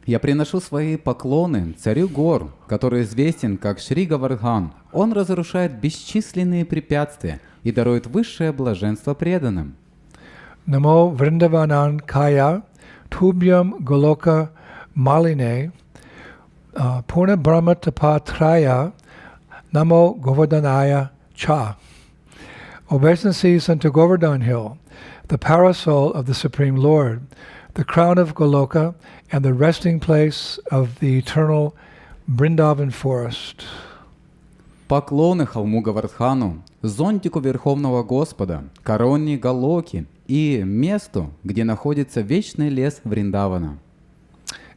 Я приношу свои поклоны царю гор, который известен как Шри Гавардхан. Он разрушает бесчисленные препятствия и дарует высшее блаженство преданным. Namo Vrindavanam Kaya Tubhyam Goloka Maline Purna Brahma Tapatraya Namo Govardhanaya Cha. Obeisances unto Govardhan Hill, the parasol of the Supreme Lord, the crown of Goloka, and the resting place of the eternal Vrindavan forest. Поклоны холму Гавардхану, зонтику Верховного Господа, короне Галоки и месту, где находится вечный лес Вриндавана.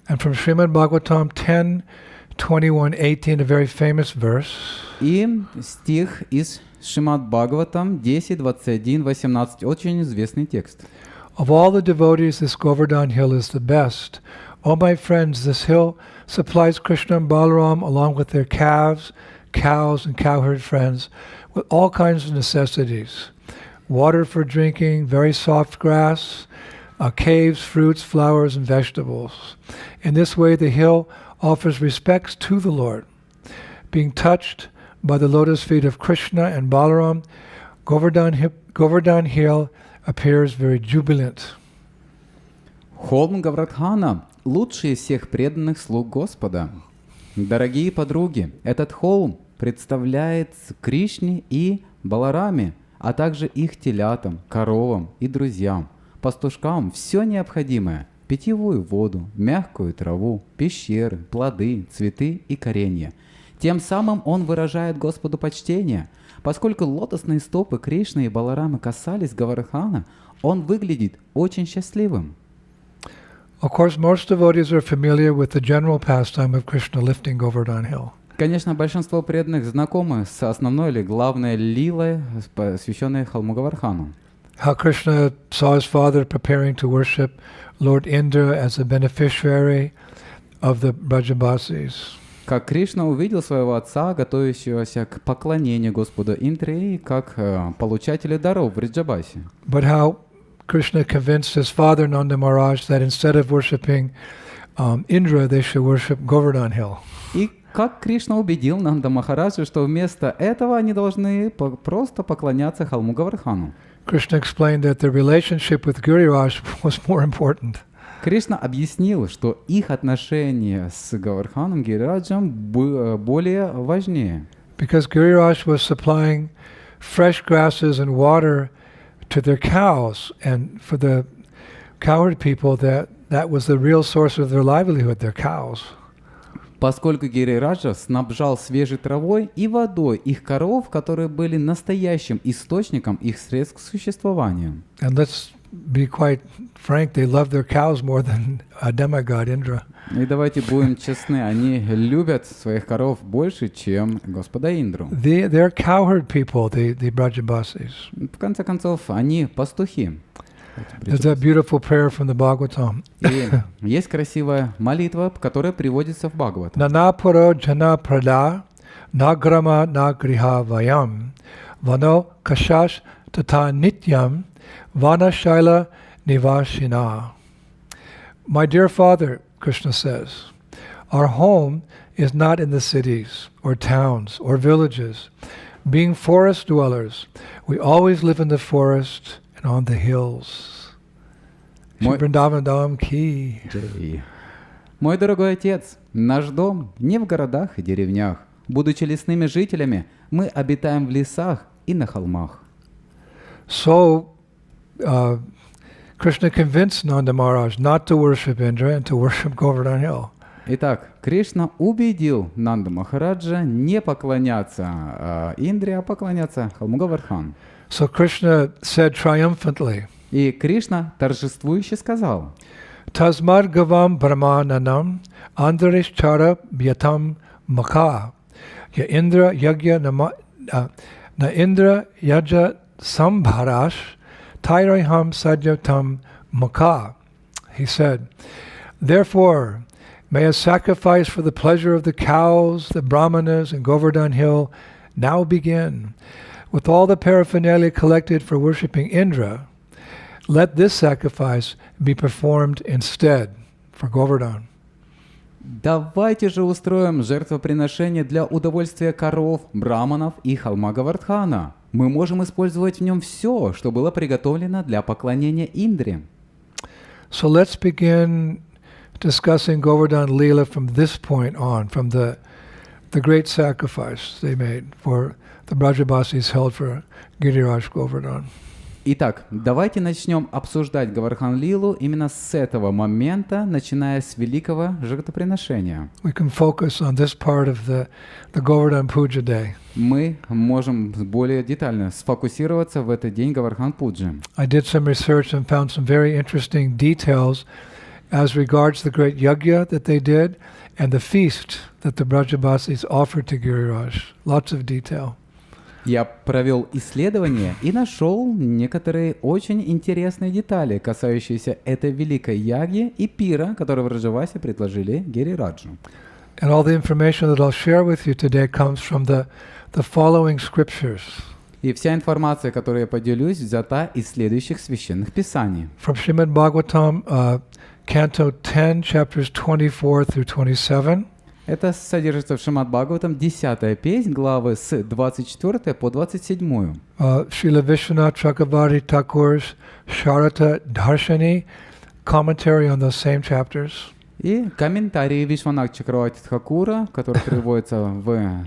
And from Srimad Bhagavatam 10:21-18, a very famous verse. И стих из Шримад Бхагаватам 10:21-18, очень известный текст. Of all the devotees, this Govardhan hill is the best. Oh, my friends, this hill supplies Krishna and Balaram along with their calves, cows, and cowherd friends with all kinds of necessities. Water for drinking, very soft grass, caves, fruits, flowers, and vegetables. In this way, the hill offers respects to the Lord. Being touched by the lotus feet of Krishna and Balaram, Govardhan hill appears very jubilant. Холм Гавардхана – лучший из всех преданных слуг Господа. Дорогие подруги, этот холм представляет Кришне и Балараме, а также их телятам, коровам и друзьям, пастушкам все необходимое – питьевую воду, мягкую траву, пещеры, плоды, цветы и коренья. Тем самым он выражает Господу почтение. Поскольку лотосные стопы Кришны и Баларамы касались Гавардхана, он выглядит очень счастливым. Of course, most devotees are familiar with the general pastime of Krishna lifting Govardhan hill. Конечно, большинство преданных знакомы с основной или главной лилой, посвященной холму Гавардхану. How Krishna saw his father preparing to worship Lord Indra as a beneficiary of the Brajabasis. Как Кришна увидел своего отца, готовящегося к поклонению Господу Индре, как получателя даров в Бриджабасе. But how Krishna convinced his father Nanda Maharaj that instead of worshipping Indra, they should worship Govardhan hill. И как Кришна убедил Нанда Махараджа, что вместо этого они должны просто поклоняться холму Гавардхану. Krishna explained that the relationship with Giriraj was more important. Кришна объяснил, что их отношения с Гавардханом Гирираджем более важнее. Because Giriraj was supplying fresh grasses and water to their cows, and for the cowherd people, that was the real source of their livelihood, their cows. Поскольку Гирираджа снабжал свежей травой и водой их коров, которые были настоящим источником их средств к существованию. And let's be quite frank, they love their cows more than a demigod Indra. И давайте будем честны, они любят своих коров больше, чем Господа Индру. They're cowherd people, the Brajabasis. В конце концов, они пастухи. There's that beautiful prayer from the Bhagavatam. И есть красивая молитва, которая приводится в Бхагаватам. Nanapuro jana prada nagrama nagriha vayam vano kashash tata nityam vana shaila nivashina. My dear father, Krishna says, our home is not in the cities or towns or villages. Being forest dwellers, we always live in the forest and on the hills. Mой дорогой отец, наш дом не в городах и деревнях. Будучи лесными жителями, мы обитаем в лесах и на холмах. So, Krishna convinced Nanda Maharaj not to worship Indra and to worship Govardhan hill. Итак, Кришна убедил Нанду Махараджа не поклоняться Индре, а поклоняться холму Гавардхан. So Krishna said triumphantly, И Кришна торжествующе сказал: Tasmad gavam brahmananam andarishchara bhyatam makha ya indra yagya na indra yaja sambharash tairaham sadyatam makha. He said, therefore, may a sacrifice for the pleasure of the cows, the brahmanas, and Govardhan hill now begin. With all the paraphernalia collected for worshipping Indra, let this sacrifice be performed instead for Govardhan. Давайте же устроим жертвоприношение для удовольствия коров, браманов и холма Говардхана. Мы можем использовать в нем все, что было приготовлено для поклонения Индре. So let's begin discussing Govardhan Leela from this point on, from the great sacrifice they made for the Brajabasis held for Giriraj Govardhan. Итак, давайте начнем обсуждать Говардхан-лилу именно с этого момента, начиная с великого жертвоприношения. We can focus on this part of the Govardhan Puja day. Мы можем более детально сфокусироваться в этот день Говардхан-пуджи. I did some research and found some very interesting details as regards the great yajna that they did and the feast that the Brajabasis offered to Giriraj. Lots of detail. Я провел исследование и нашел некоторые очень интересные детали, касающиеся этой великой яги и пира, который в Раджавасе предложили Гирираджу. And all the information that I'll share with you today comes from the following scriptures. И вся информация, которой я поделюсь, взята из следующих священных писаний. From Srimad Bhagavatam, Canto 10, chapters 24 through 27. Это содержится в Шримад Бхагаватам, 10-я песнь, главы с 24 по 27. Srila Vishwanath Chakravarti Thakur's Sharata Dharshani, commentary on those same chapters. И комментарии Вишванат Чакраварти Тхакура, который приводится в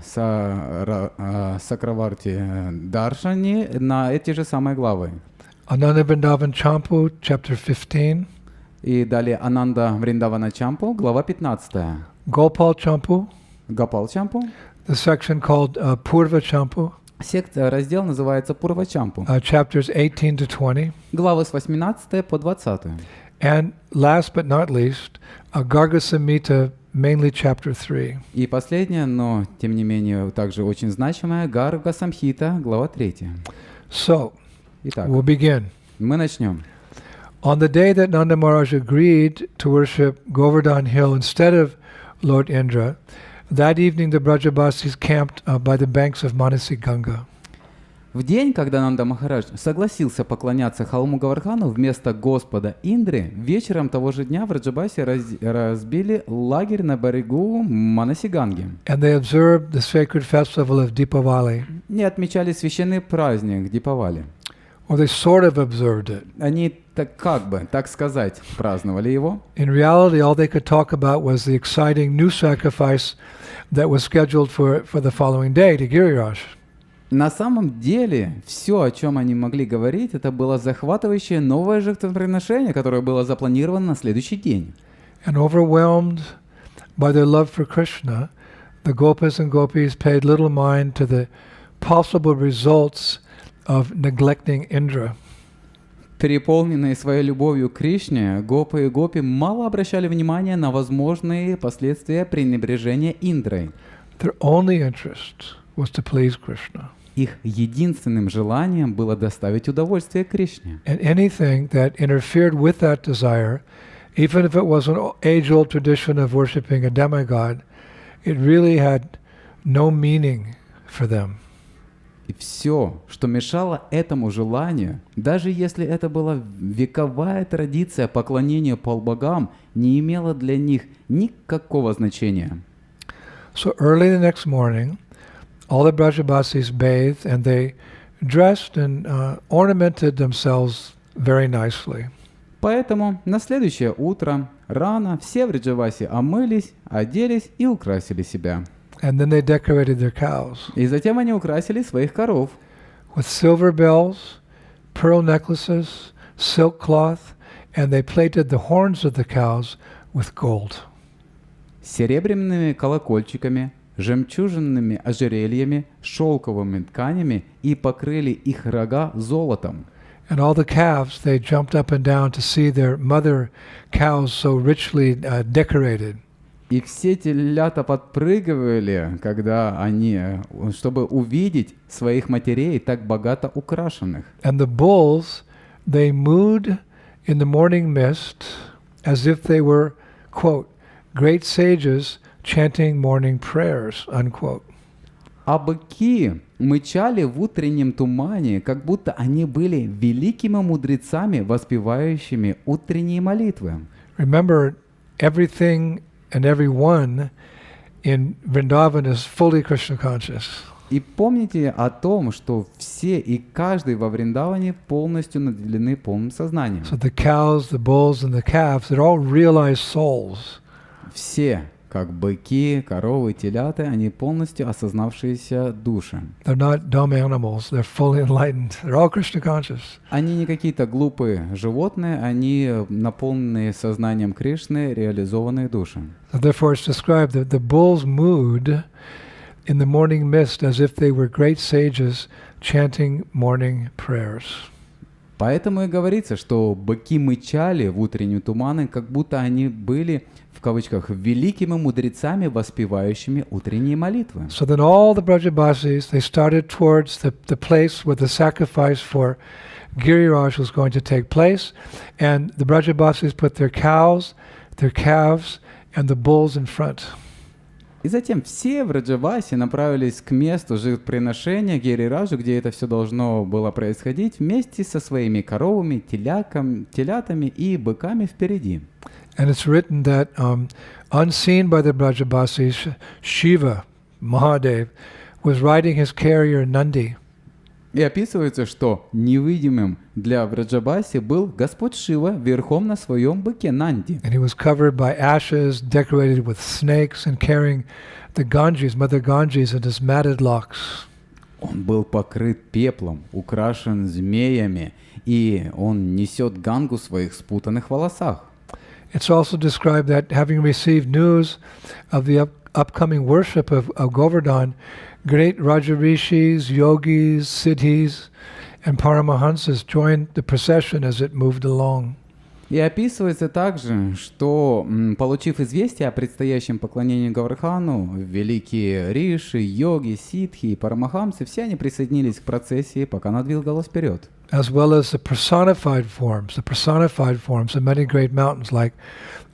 Сакраварти Даршани, на эти же самые главы. Ananda Vrindavan Champu, chapter 15. И далее Ананда Вриндавана Чампу, глава 15. Gopal Champu, Гопал Чампу. the section called Purva Champu, Раздел называется Пурва Чампу. chapters 18 to 20. Главы с 18 по 20. And last but not least, Garga Samhita, mainly chapter 3. И последнее, но тем не менее также очень значимое, Гарга Самхита, глава 3. So, Итак, we'll begin. мы начнем. On the day that Nanda Maharaj agreed to worship Govardhan Hill instead of Lord Indra, that evening the Brajabasis camped by the banks of Manasi Ganga. В день, когда Нанда Махарадж согласился поклоняться холму Говардхану вместо Господа Индры, вечером того же дня в Раджабасе разбили лагерь на берегу Манасиганги. And they observed the sacred festival of Deepavali. И отмечали священный праздник Дипавали. Or they sort of observed it. Они так сказать, праздновали его. In reality, all they could talk about was the exciting new sacrifice that was scheduled for the following day to Giriraj. На самом деле, все, о чем они могли говорить, это было захватывающее новое жертвоприношение, которое было запланировано на следующий день. And overwhelmed by their love for Krishna, the Gopas and Gopis paid little mind to the possible results of neglecting Indra. Переполненные своей любовью к Кришне, Гопы и Гопи мало обращали внимания на возможные последствия пренебрежения Индрой. Their only interest was to please Krishna. Их единственным желанием было доставить удовольствие Кришне. And anything that interfered with that desire, even if it was an age-old tradition of worshiping a demigod, it really had no meaning for them. И все, что мешало этому желанию, даже если это была вековая традиция поклонения полбогам, не имело для них никакого значения. So early the next morning, all the Brajabasis bathed and they dressed and ornamented themselves very nicely. Поэтому на следующее утро, рано, все в Раджавасе омылись, оделись и украсили себя. And then they decorated their cows И затем они украсили своих коров with silver bells, pearl necklaces, silk cloth, and they plated the horns of the cows with gold. серебряными колокольчиками, жемчужинными ожерельями, шелковыми тканями и покрыли их рога золотом. And all the calves, they jumped up and down to see their mother cows so richly decorated. И все телята подпрыгивали, чтобы увидеть своих матерей так богато украшенных. And the bulls, they mooed in the morning mist as if they were, quote, great sages chanting morning prayers, unquote. А быки мычали в утреннем тумане, как будто они были великими мудрецами, воспевающими утренние молитвы. Remember, everything and every one in Vrindavan is fully Krishna conscious. И помните о том, что все и каждый во Вриндаване полностью наделены полным сознанием. So the cows, the bulls, and the calves, they're all realized souls. Все, как быки, коровы, телята, они полностью осознавшиеся души. They're not dumb animals. They're fully enlightened. They're all Krishna conscious. Они не какие-то глупые животные, они наполненные сознанием Кришны, реализованные души. So therefore, it's described that the bull's mood in the morning mist as if they were great sages chanting morning prayers. Поэтому и говорится, что быки мычали в утреннем тумане, как будто они были, в кавычках, великими мудрецами, воспевающими утренние молитвы. So then all the Brajabasis, they started towards the place where the sacrifice for Giriraj was going to take place, and the Brajabasis put their cows, their calves, and the bulls in front. И затем все в Раджавасе направились к месту жертвоприношения Гирираджу, где это все должно было происходить, вместе со своими коровами, телятами и быками впереди. And it's written that unseen by the Brajabasis, Shiva, Mahadev, was riding his carrier Nandi. И описывается, что невидимым для Враджабаси был Господь Шива верхом на своем быке Нанди. And he was covered by ashes, decorated with snakes, and carrying the Ganges, Mother Ganges, in his matted locks. Он был покрыт пеплом, украшен змеями, и он несет Гангу в своих спутанных волосах. It's also described that having received news of the upcoming worship of Govardhan, great Rajarishis, yogis, siddhis, and paramahansas joined the procession as it moved along. И описывается также, что, получив известие о предстоящем поклонении Гавардхану, великие риши, йоги, ситхи и парамахамсы, все они присоединились к процессии, пока она двигалась вперед. As well as the personified forms of many great mountains like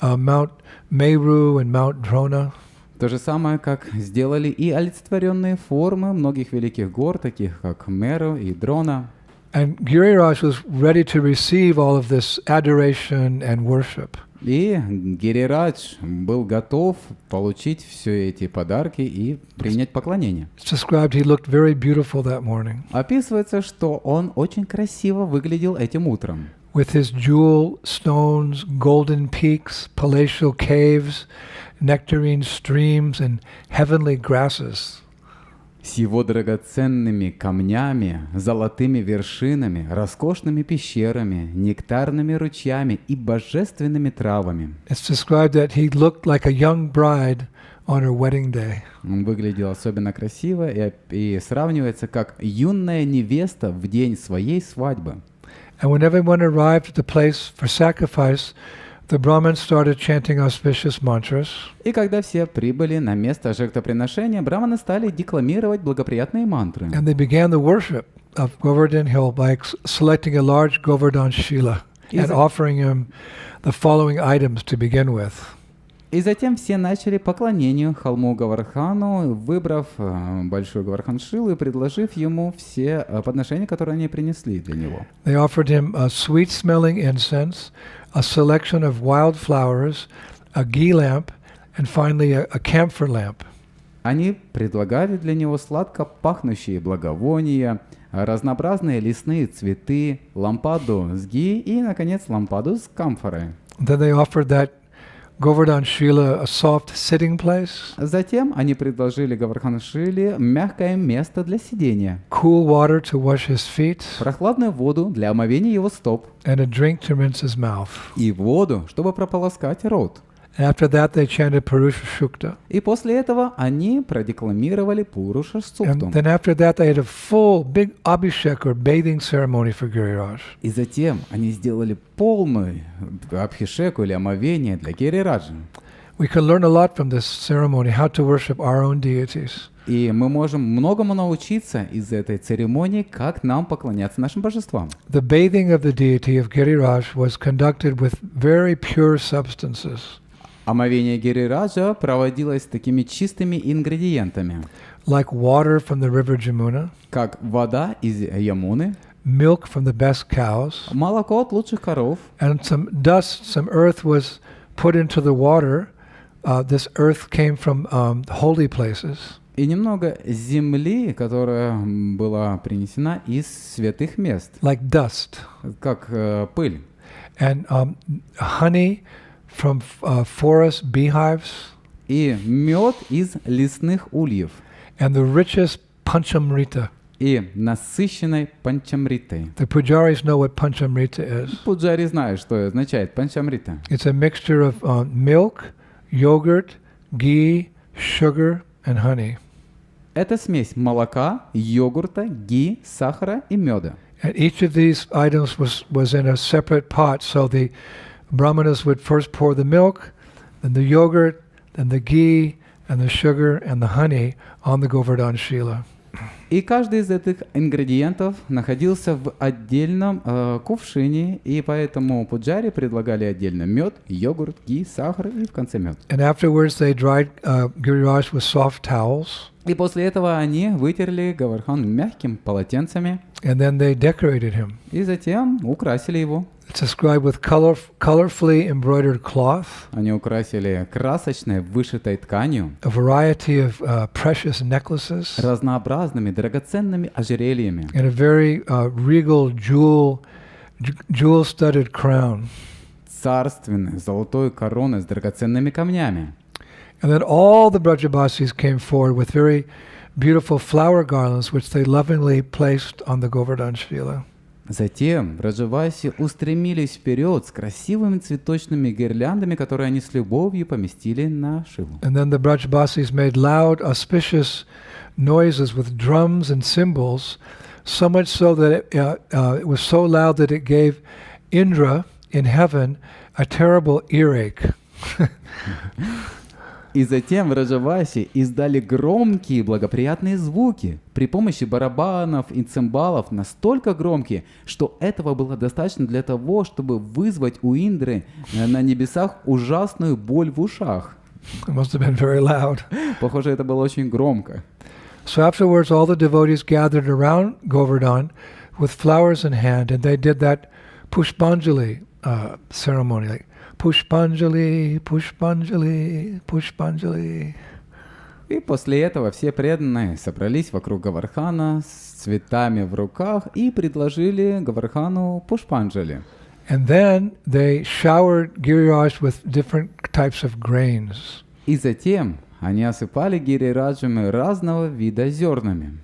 Mount Meru and Mount Drona. То же самое, как сделали и олицетворенные формы многих великих гор, таких как Меру и Дрона. And Giriraj was ready to receive all of this adoration and worship. И Гирирадж был готов получить все эти подарки и принять поклонение. It's described he looked very beautiful that morning. Описывается, что он очень красиво выглядел этим утром. With his jewel stones, golden peaks, palatial caves, nectarine streams, and heavenly grasses. С его драгоценными камнями, золотыми вершинами, роскошными пещерами, нектарными ручьями и божественными травами. It's described that he looked like a young bride on her wedding day. Он выглядел особенно красиво и сравнивается как юная невеста в день своей свадьбы. And when everyone arrived at the place for sacrifice, the Brahmins started chanting auspicious mantras. И когда все прибыли на место жертвоприношения, браманы стали декламировать благоприятные мантры. And they began the worship of Govardhan Hill by selecting a large Govardhan Shila and offering him the following items to begin with. И затем все начали поклонению холму Гавардхану, выбрав большой Гавардхан Шилу и предложив ему все подношения, которые они принесли для него. They offered him a sweet-smelling incense, a selection of wild flowers, a ghee lamp, and finally a camphor lamp. Они предлагали для него сладко пахнущие благовония, разнообразные лесные цветы, лампаду с ги и, наконец, лампаду с камфорой. Then they offered that Govardhan Shila a soft sitting place. Затем они предложили Гавардхан Шиле мягкое место для сидения, Cool water to wash his feet, прохладную воду для омовения его стоп and a drink to rinse his mouth. и воду, чтобы прополоскать рот. After that, they chanted Purusha Shukta. И после этого они продекламировали Пуруша Сукту. And then after that, they had a full, big abhishek or bathing ceremony for Giriraj. И затем они сделали полную абхишеку или омовение для Гирираджа. We can learn a lot from this ceremony, how to worship our own deities. И мы можем многому научиться из этой церемонии, как нам поклоняться нашим божествам. The bathing of the deity of Giriraj was conducted with very pure substances. Омовение Гирираджа проводилось такими чистыми ингредиентами, like water from the river Jamuna, как вода из Ямуны, milk from the best cows, молоко от лучших коров, and some dust, some earth was put into the water this earth came from holy places. И немного земли, которая была принесена из святых мест, Like dust. как пыль. And honey from forest beehives. И мед из лесных ульев. And the richest panchamrita. И насыщенной панчамритой. The pujaris know what panchamrita is. Пуджари знают, что означает панчамрита. It's a mixture of milk, yogurt, ghee, sugar, and honey. Это смесь молока, йогурта, ги, сахара и меда. And each of these items was in a separate pot, so the brahmanas would first pour the milk, then the yogurt, then the ghee, and the sugar, and the honey on the Govardhan Shila. И каждый из этих ингредиентов находился в отдельном кувшине, и поэтому пуджари предлагали отдельно мед, йогурт, ги, сахар и в конце мед. And afterwards they dried Giriraj with soft towels. И после этого они вытерли Говардхан мягким полотенцами. And then they decorated him. И затем украсили его. It's described with colorfully embroidered cloth. Они украсили красочной вышитой тканью. A variety of precious necklaces. Разнообразными драгоценными ожерельями. And a very regal jewel-studded crown. Царственной золотой короной с драгоценными камнями. And then all the Brajabasis came forward with very beautiful flower garlands, which they lovingly placed on the Govardhan Shila. Затем Браджаваси устремились вперед с красивыми цветочными гирляндами, которые они с любовью поместили на Шилу. And then the Brajabasis made loud, auspicious noises with drums and cymbals, so much so that it was so loud that it gave Indra in heaven a terrible earache. И затем Браджаваси издали громкие благоприятные звуки при помощи барабанов и цимбалов, настолько громкие, что этого было достаточно для того, чтобы вызвать у Индры на небесах ужасную боль в ушах. It must have been very loud. Похоже, это было очень громко. So afterwards, all the devotees gathered around Govardhan with flowers in hand, and they did that Pushpanjali ceremony, like Pushpanjali, Pushpanjali, Pushpanjali. И после этого все преданные собрались вокруг Говардхана с цветами в руках и предложили Говардхану Пушпанджали. And then they showered Giriraj with different types of grains. И затем они осыпали Гирираджами разного вида зернами.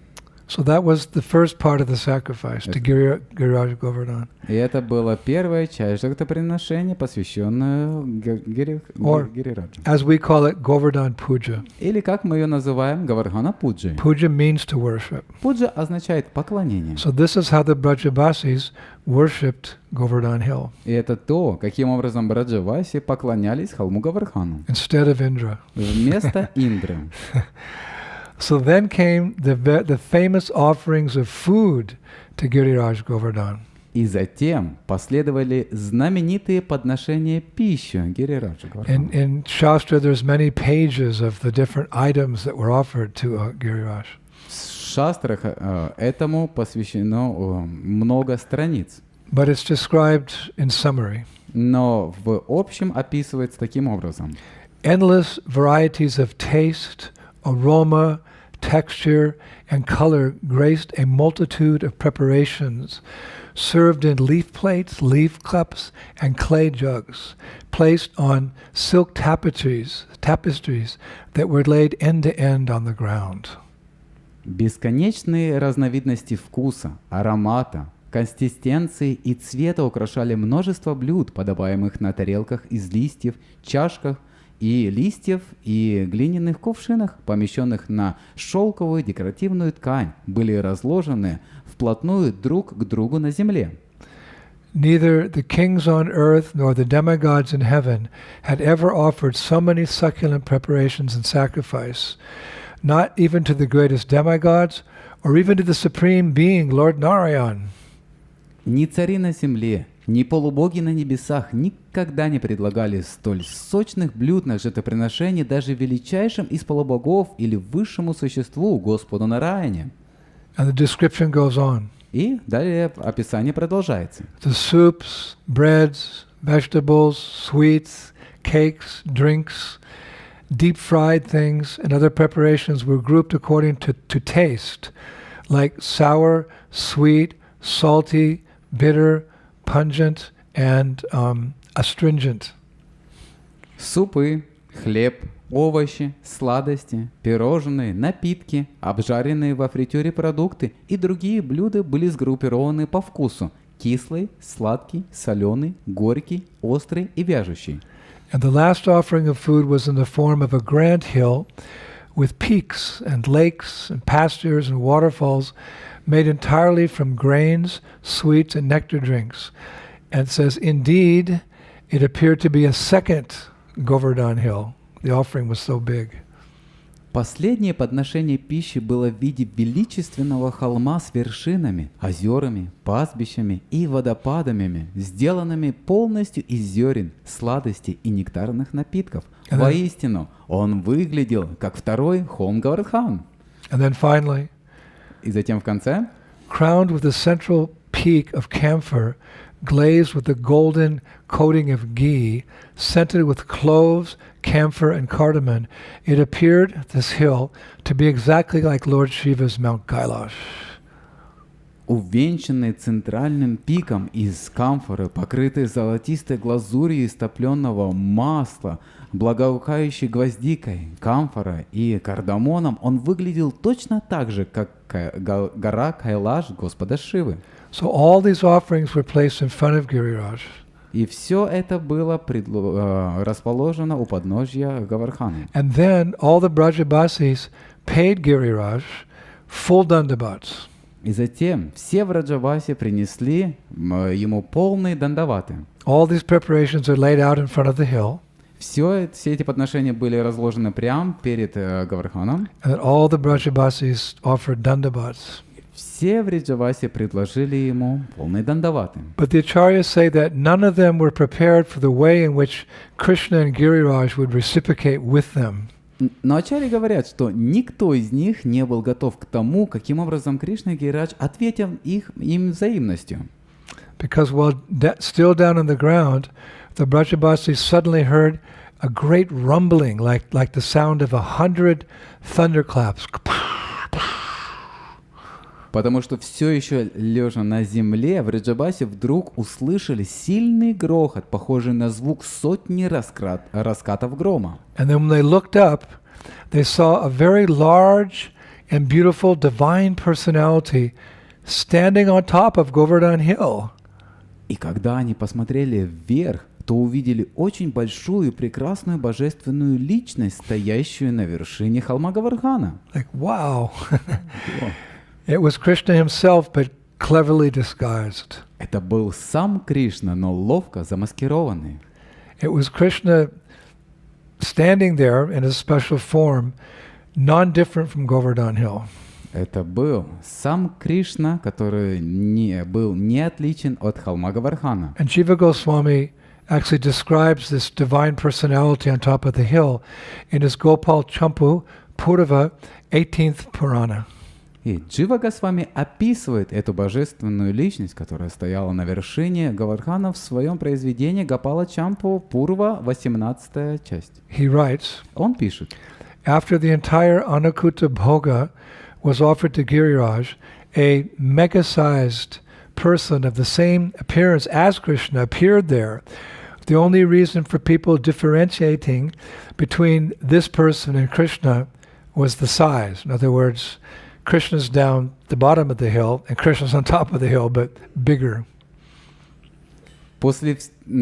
So that was the first part of the sacrifice to Giriraj Govardhan. И это была первая часть жертвоприношения, посвященная Гирираджу. As we call it, Govardhan Puja. Или как мы ее называем, Говардхана Пуджи. Puja means to worship. Пуджа означает поклонение. So this is how the Brajabasis worshipped Govardhan Hill. И это то, каким образом Браджаваси поклонялись холму Говардхану. Instead of Indra. Вместо Индры. So then came the famous offerings of food to Giriraj Govardhan. И затем последовали знаменитые подношения пищи Гирираджу Говардхану. In Shastra, there's many pages of the different items that were offered to Giriraj. В шастрах этому посвящено много страниц. But it's described in summary. Но в общем описывается таким образом. Endless varieties of taste, aroma, texture, and color graced a multitude of preparations, served in leaf plates, leaf cups, and clay jugs, placed on silk tapestries that were laid end to end on the ground. Бесконечные разновидности вкуса, аромата, консистенции и цвета украшали множество блюд, подаваемых на тарелках из листьев, чашках и листьев и глиняных кувшинах, помещенных на шелковую декоративную ткань, были разложены вплотную друг к другу на земле. Neither the kings on earth nor the demigods in heaven had ever offered so many succulent preparations and sacrifice, not even to the greatest demigods or even to the supreme being, Lord Narayan. Ни цари на земле, ни полубоги на небесах никогда не предлагали столь сочных блюд на жертвоприношение даже величайшим из полубогов или высшему существу, Господу Нараяне. And the description goes on. И далее описание продолжается. The soups, breads, vegetables, sweets, cakes, drinks, deep-fried things, and other preparations were grouped according to taste, like sour, sweet, salty, bitter, pungent, and astringent. Супы, хлеб, овощи, сладости, пирожные, напитки, обжаренные во фритюре продукты и другие блюда были сгруппированы по вкусу: кислый, сладкий, соленый, горький, острый и вяжущий. And the last offering of food was in the form of a grand hill with peaks and lakes and pastures and waterfalls made entirely from grains, sweets, and nectar drinks. And it says, indeed, it appeared to be a second Govardhan hill. The offering was so big. Последнее подношение пищи было в виде величественного холма с вершинами, озерами, пастбищами и водопадами, сделанными полностью из зерен, сладостей и нектарных напитков. Воистину, он выглядел как второй холм Govardhan. And then finally, И затем в конце, crowned with the central peak of camphor, glazed with the golden coating of ghee, scented with cloves, camphor, and cardamom, it appeared, this hill, to be exactly like Lord Shiva's Mount Kailash. увенчанный центральным пиком из камфоры, покрытый золотистой глазурью из топленого масла, благоухающей гвоздикой, камфорой и кардамоном, он выглядел точно так же, как гора Кайлаш Господа Шивы. So all these offerings were placed in front of Giriraj. И все это было расположено у подножья Гавардхана. And then all the Brajabasis paid Giriraj full dandavats. И затем все в Раджавасе принесли ему полные дандаваты. All these preparations are laid out in front of the hill. Все эти подношения были разложены прямо перед Гавардханом. And all the Brajabasis offered dandavats. Все в Раджавасе предложили ему полные дандаваты. But the acharyas say that none of them were prepared for the way in which Krishna and Giriraj would reciprocate with them. Но ачарьи говорят, что никто из них не был готов к тому, каким образом Кришна и Гирирадж ответят им взаимностью. Because while still down on the ground, the Brajabasis suddenly heard a great rumbling, like the sound of 100 thunderclaps. Потому что все еще лежа на земле, в Раджабасе вдруг услышали сильный грохот, похожий на звук сотни раскатов грома. And then when they looked up, they saw a very large and beautiful divine personality standing on top of Govardhan Hill. И когда они посмотрели вверх, то увидели очень большую и прекрасную божественную личность, стоящую на вершине холма Гавардхана. Like, wow. It was Krishna himself, but cleverly disguised. Это был сам Кришна, но ловко замаскированный. It was Krishna standing there in a special form, non-different from Govardhan Hill. Это был сам Кришна, который был не отличен от холма Гавардхана. And Jiva Goswami actually describes this divine personality on top of the hill in his Gopal Champu Purava 18th Purana. И Джива Госвами описывает эту божественную личность, которая стояла на вершине Гавардхана в своем произведении Гопала Чампу Пурва, 18-я часть. He writes, Он пишет: after the entire Anakuta Bhoga was offered to Giriraj, a mega-sized person of the same appearance as Krishna appeared there. The only reason for people differentiating between this person and Krishna was the size. In other words, Krishna's down the bottom of the hill, and Krishna's on top of the hill, but bigger. После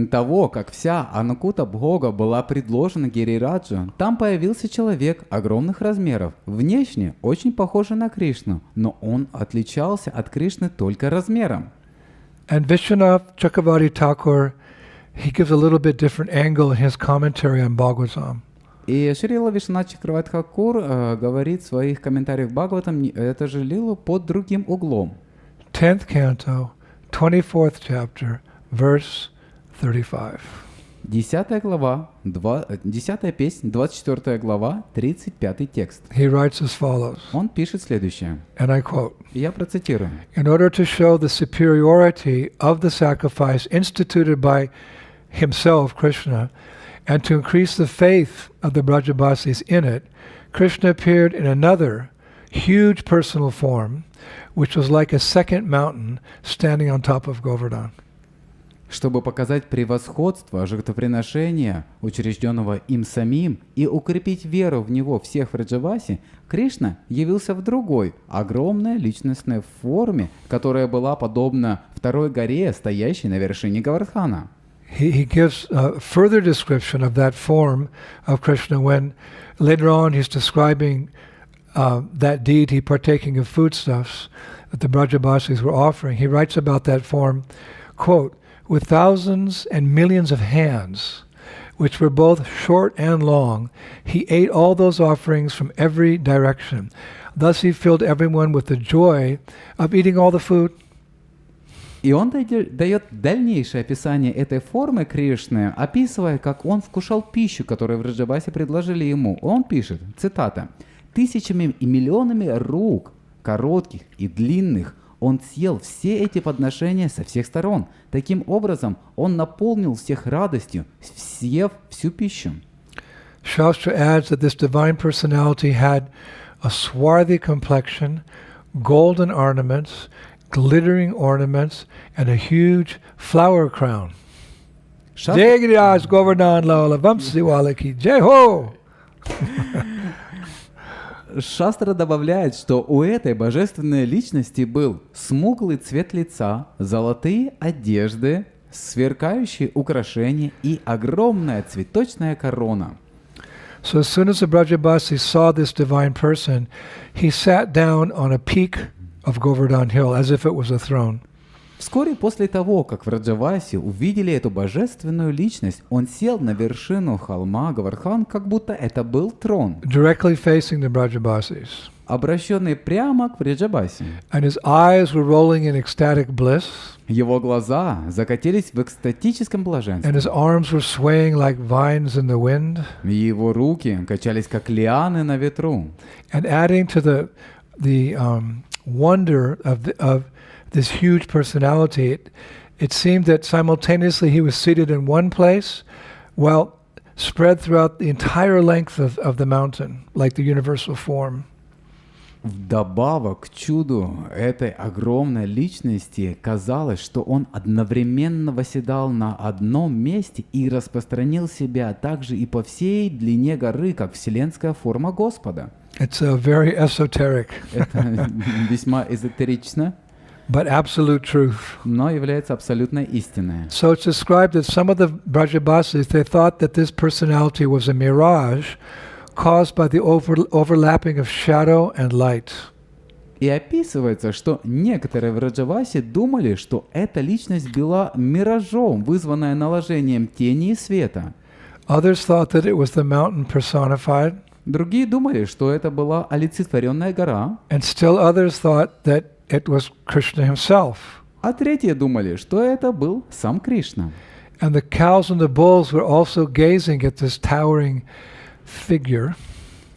того, как вся Анакута Бхога была предложена Гирираджу, там появился человек огромных размеров, внешне очень похожий на Кришну, но он отличался от Кришны только размером. And Vishwanath Chakravarti Thakur, he gives a little bit different angle in his commentary on Bhagavatam. И Шрила Вишванат Чакраварти Тхакур говорит в своих комментариях Бхагаватам это же лилу под другим углом. 10th canto, 24th chapter, verse 35. 10 глава, 10 песнь, 24 глава, 35 текст. He writes as follows, Он пишет следующее. and I quote, Я процитирую. in order to show the superiority of the sacrifice instituted by himself, Krishna, And to increase the faith of the Brajabasis in it, Krishna appeared in another huge personal form, which was like a second mountain standing on top of Govardhan. Чтобы показать превосходство жертвоприношения, учрежденного им самим, и укрепить веру в него всех в Враджавасе, Кришна явился в другой, огромной личностной форме, которая была подобна второй горе, стоящей на вершине Гавардхана. He gives a further description of that form of Krishna when later on he's describing that deity partaking of foodstuffs that the Brajabasis were offering. He writes about that form, quote, with thousands and millions of hands, which were both short and long, he ate all those offerings from every direction. Thus he filled everyone with the joy of eating all the food. И он дает дальнейшее описание этой формы Кришны, описывая, как он вкушал пищу, которую в Враджавасе предложили ему. Он пишет, цитата, «Тысячами и миллионами рук, коротких и длинных, он съел все эти подношения со всех сторон. Таким образом, он наполнил всех радостью, съев всю пищу». Shastra adds that this divine personality had a swarthy complexion, golden ornaments, glittering ornaments, and a huge flower crown. Jai Giriraj Govardhan Lala Vamsiwala ki Jai Ho! Шастра добавляет, что у этой божественной личности был смуглый цвет лица, золотые одежды, сверкающие украшения и огромная цветочная корона. So as soon as the Brajabasi saw this divine person, he sat down on a peak of Govardhan Hill as if it was a throne. Вскоре после того, как в Враджавасе увидели эту божественную личность, он сел на вершину холма Гавардхан, как будто это был трон, Directly facing the Brajabasis. обращенный прямо к Враджавасе. And his eyes were rolling in ecstatic bliss, Его глаза закатились в экстатическом and блаженстве, his arms were swaying like vines in the wind. и его руки качались, как лианы на ветру. And adding to the wonder of this huge personality, it seemed that simultaneously he was seated in one place, while spread throughout the entire length of the mountain, like the universal form. Вдобавок к чуду этой огромной личности казалось, что он одновременно восседал на одном месте и распространил себя также и по всей длине горы, как вселенская форма Господа. It's very esoteric, Это весьма эзотерично, but absolute truth. но является абсолютной истиной. So it's described that some of the Brajabasis, they thought that this personality was a mirage caused by the overlapping of shadow and light. И описывается, что некоторые в Враджавасе думали, что эта личность была миражом, вызванная наложением тени и света. Others thought that it was the mountain personified, Другие думали, что это была олицетворенная гора, and still others thought that it was Krishna himself. а третьи думали, что это был сам Кришна. And the cows and the bulls were also gazing at this towering figure,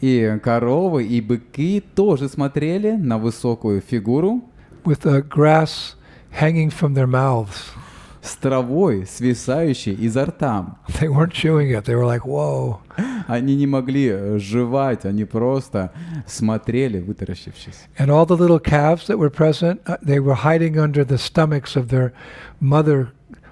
И коровы, и быки тоже смотрели на высокую фигуру with the grass hanging from their mouths. с травой, свисающей изо рта. They weren't chewing it. They were like, whoa. Они не могли жевать, они просто смотрели, вытаращившись. And all the little calves that were present, they were hiding under the stomachs of their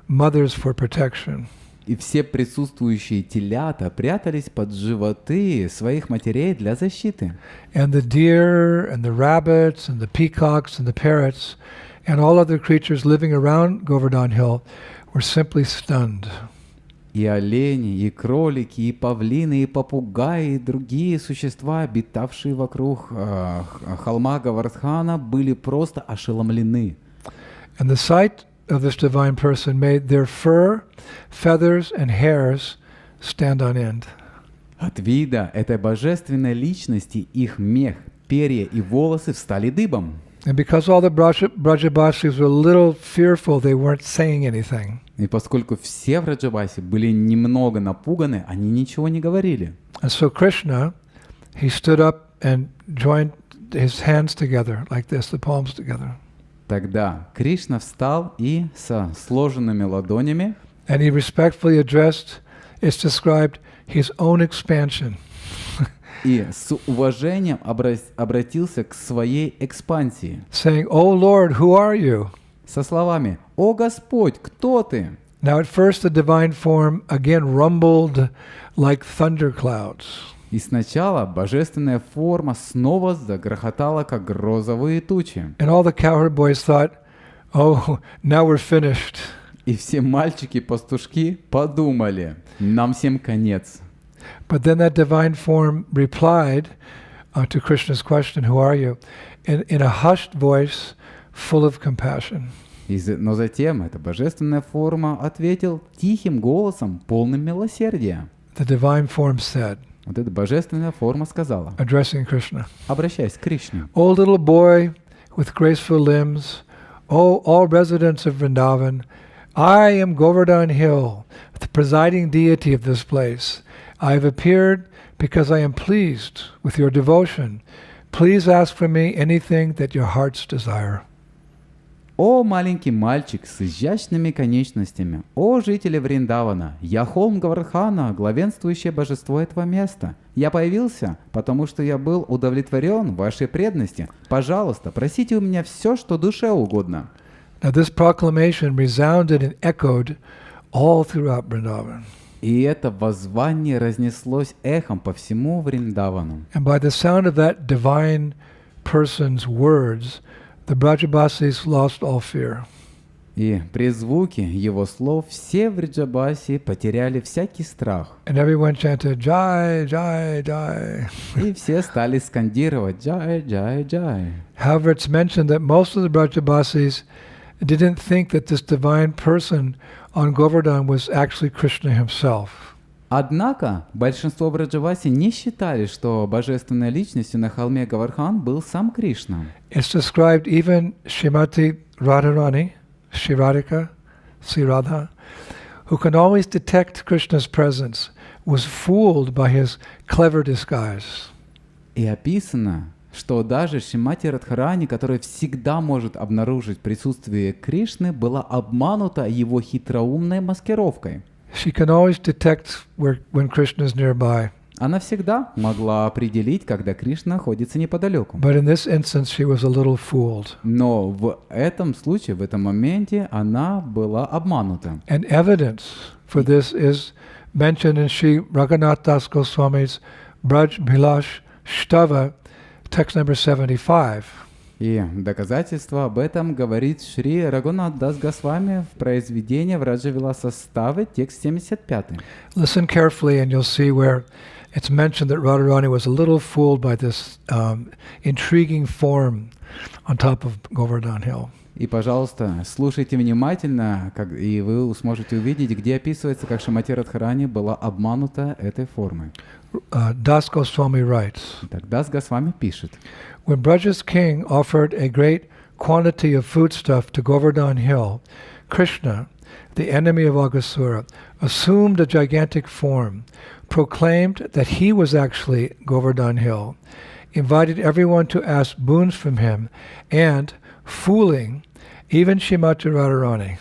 mothers for protection. И все присутствующие телята прятались под животы своих матерей для защиты. And the deer and the rabbits and the peacocks and the parrots and all other creatures living around Govardhan Hill were simply stunned. И олени, и кролики, и павлины, и попугаи, и другие существа, обитавшие вокруг холма Гавардхана, были просто ошеломлены. And the sight of this divine person made their fur, feathers, and hairs stand on end. От вида этой божественной личности их мех, перья и волосы встали дыбом. And because all the Brajabasis were a little fearful, they weren't saying anything. И поскольку все в Враджавасе были немного напуганы, они ничего не говорили. And so Krishna, he stood up and joined his hands together like this, the palms together. Тогда Кришна встал и со сложенными ладонями And he respectfully addressed it's described his own expansion. И с уважением обратился к своей экспансии. Saying, "O Lord, who are you?" Со словами «О Господь, кто ты?» Now at first the divine form again rumbled like thunderclouds. И сначала божественная форма снова загрохотала, как грозовые тучи. And all the cowherd boys thought, "Oh, now we're finished." И все мальчики-пастушки подумали, нам всем конец. But then that divine form replied to Krishna's question, "Who are you?" in a hushed voice full of compassion. Но затем эта божественная форма ответил тихим голосом, полным милосердия. The divine form said, Вот эта божественная форма сказала, addressing Krishna, обращаясь к Кришне. "O little boy with graceful limbs, O all residents of Vrindavan, I am Govardhan Hill, the presiding deity of this place. I have appeared because I am pleased with your devotion. Please ask from me anything that your hearts desire." «О, маленький мальчик с изящными конечностями! О, жители Вриндавана! Я холм Гавардхана, главенствующее божество этого места. Я появился, потому что я был удовлетворен вашей преданности. Пожалуйста, просите у меня все, что душе угодно». Now this proclamation resounded and echoed all throughout Vrindavan. И это воззвание разнеслось эхом по всему Вриндавану. And by the sound of that divine person's words, the Brajabasis lost all fear. И при звуке его слов все в Бриджабасе потеряли всякий страх. And everyone chanted, "Jai, Jai, Jai." И все стали скандировать «Джай, Джай, Джай». However, it's mentioned that most of the Brajabasis didn't think that this divine person on Govardhan was actually Krishna himself. Однако большинство Браджаваси не считали, что божественной личностью на холме Гавардхан был сам Кришна. It's described even Srimati Radharani, Sri Radha, who can always detect Krishna's presence, was fooled by his clever disguise. И описано, что даже Шримати Радхарани, которая всегда может обнаружить присутствие Кришны, была обманута его хитроумной маскировкой. She can always detect when Krishna is nearby. Она всегда могла определить, когда Кришна находится неподалеку. But in this instance, she was a little fooled. Но в этом случае, в этом моменте, она была обманута. And evidence for this is mentioned in Sri Raghunath Das Goswami's Braj Bhilash Shtava, text number 75. И доказательство об этом говорит Шри Рагунат Дас Госвами в произведении Враджа-виласа Ставы, текст 75. Listen carefully and you'll see where it's mentioned that Radharani was a little fooled by this intriguing form on top of Govardhan Hill. И, пожалуйста, слушайте внимательно, и вы сможете увидеть, где описывается, как Шримати Радхарани была обманута этой формой. Das Goswami writes, Так Дас Госвами пишет. When Braja's king offered a great quantity of foodstuff to Govardhan Hill, Krishna, the enemy of Aghasura, assumed a gigantic form, proclaimed that he was actually Govardhan Hill, invited everyone to ask boons from him, and, fooling even Srimati Radharani,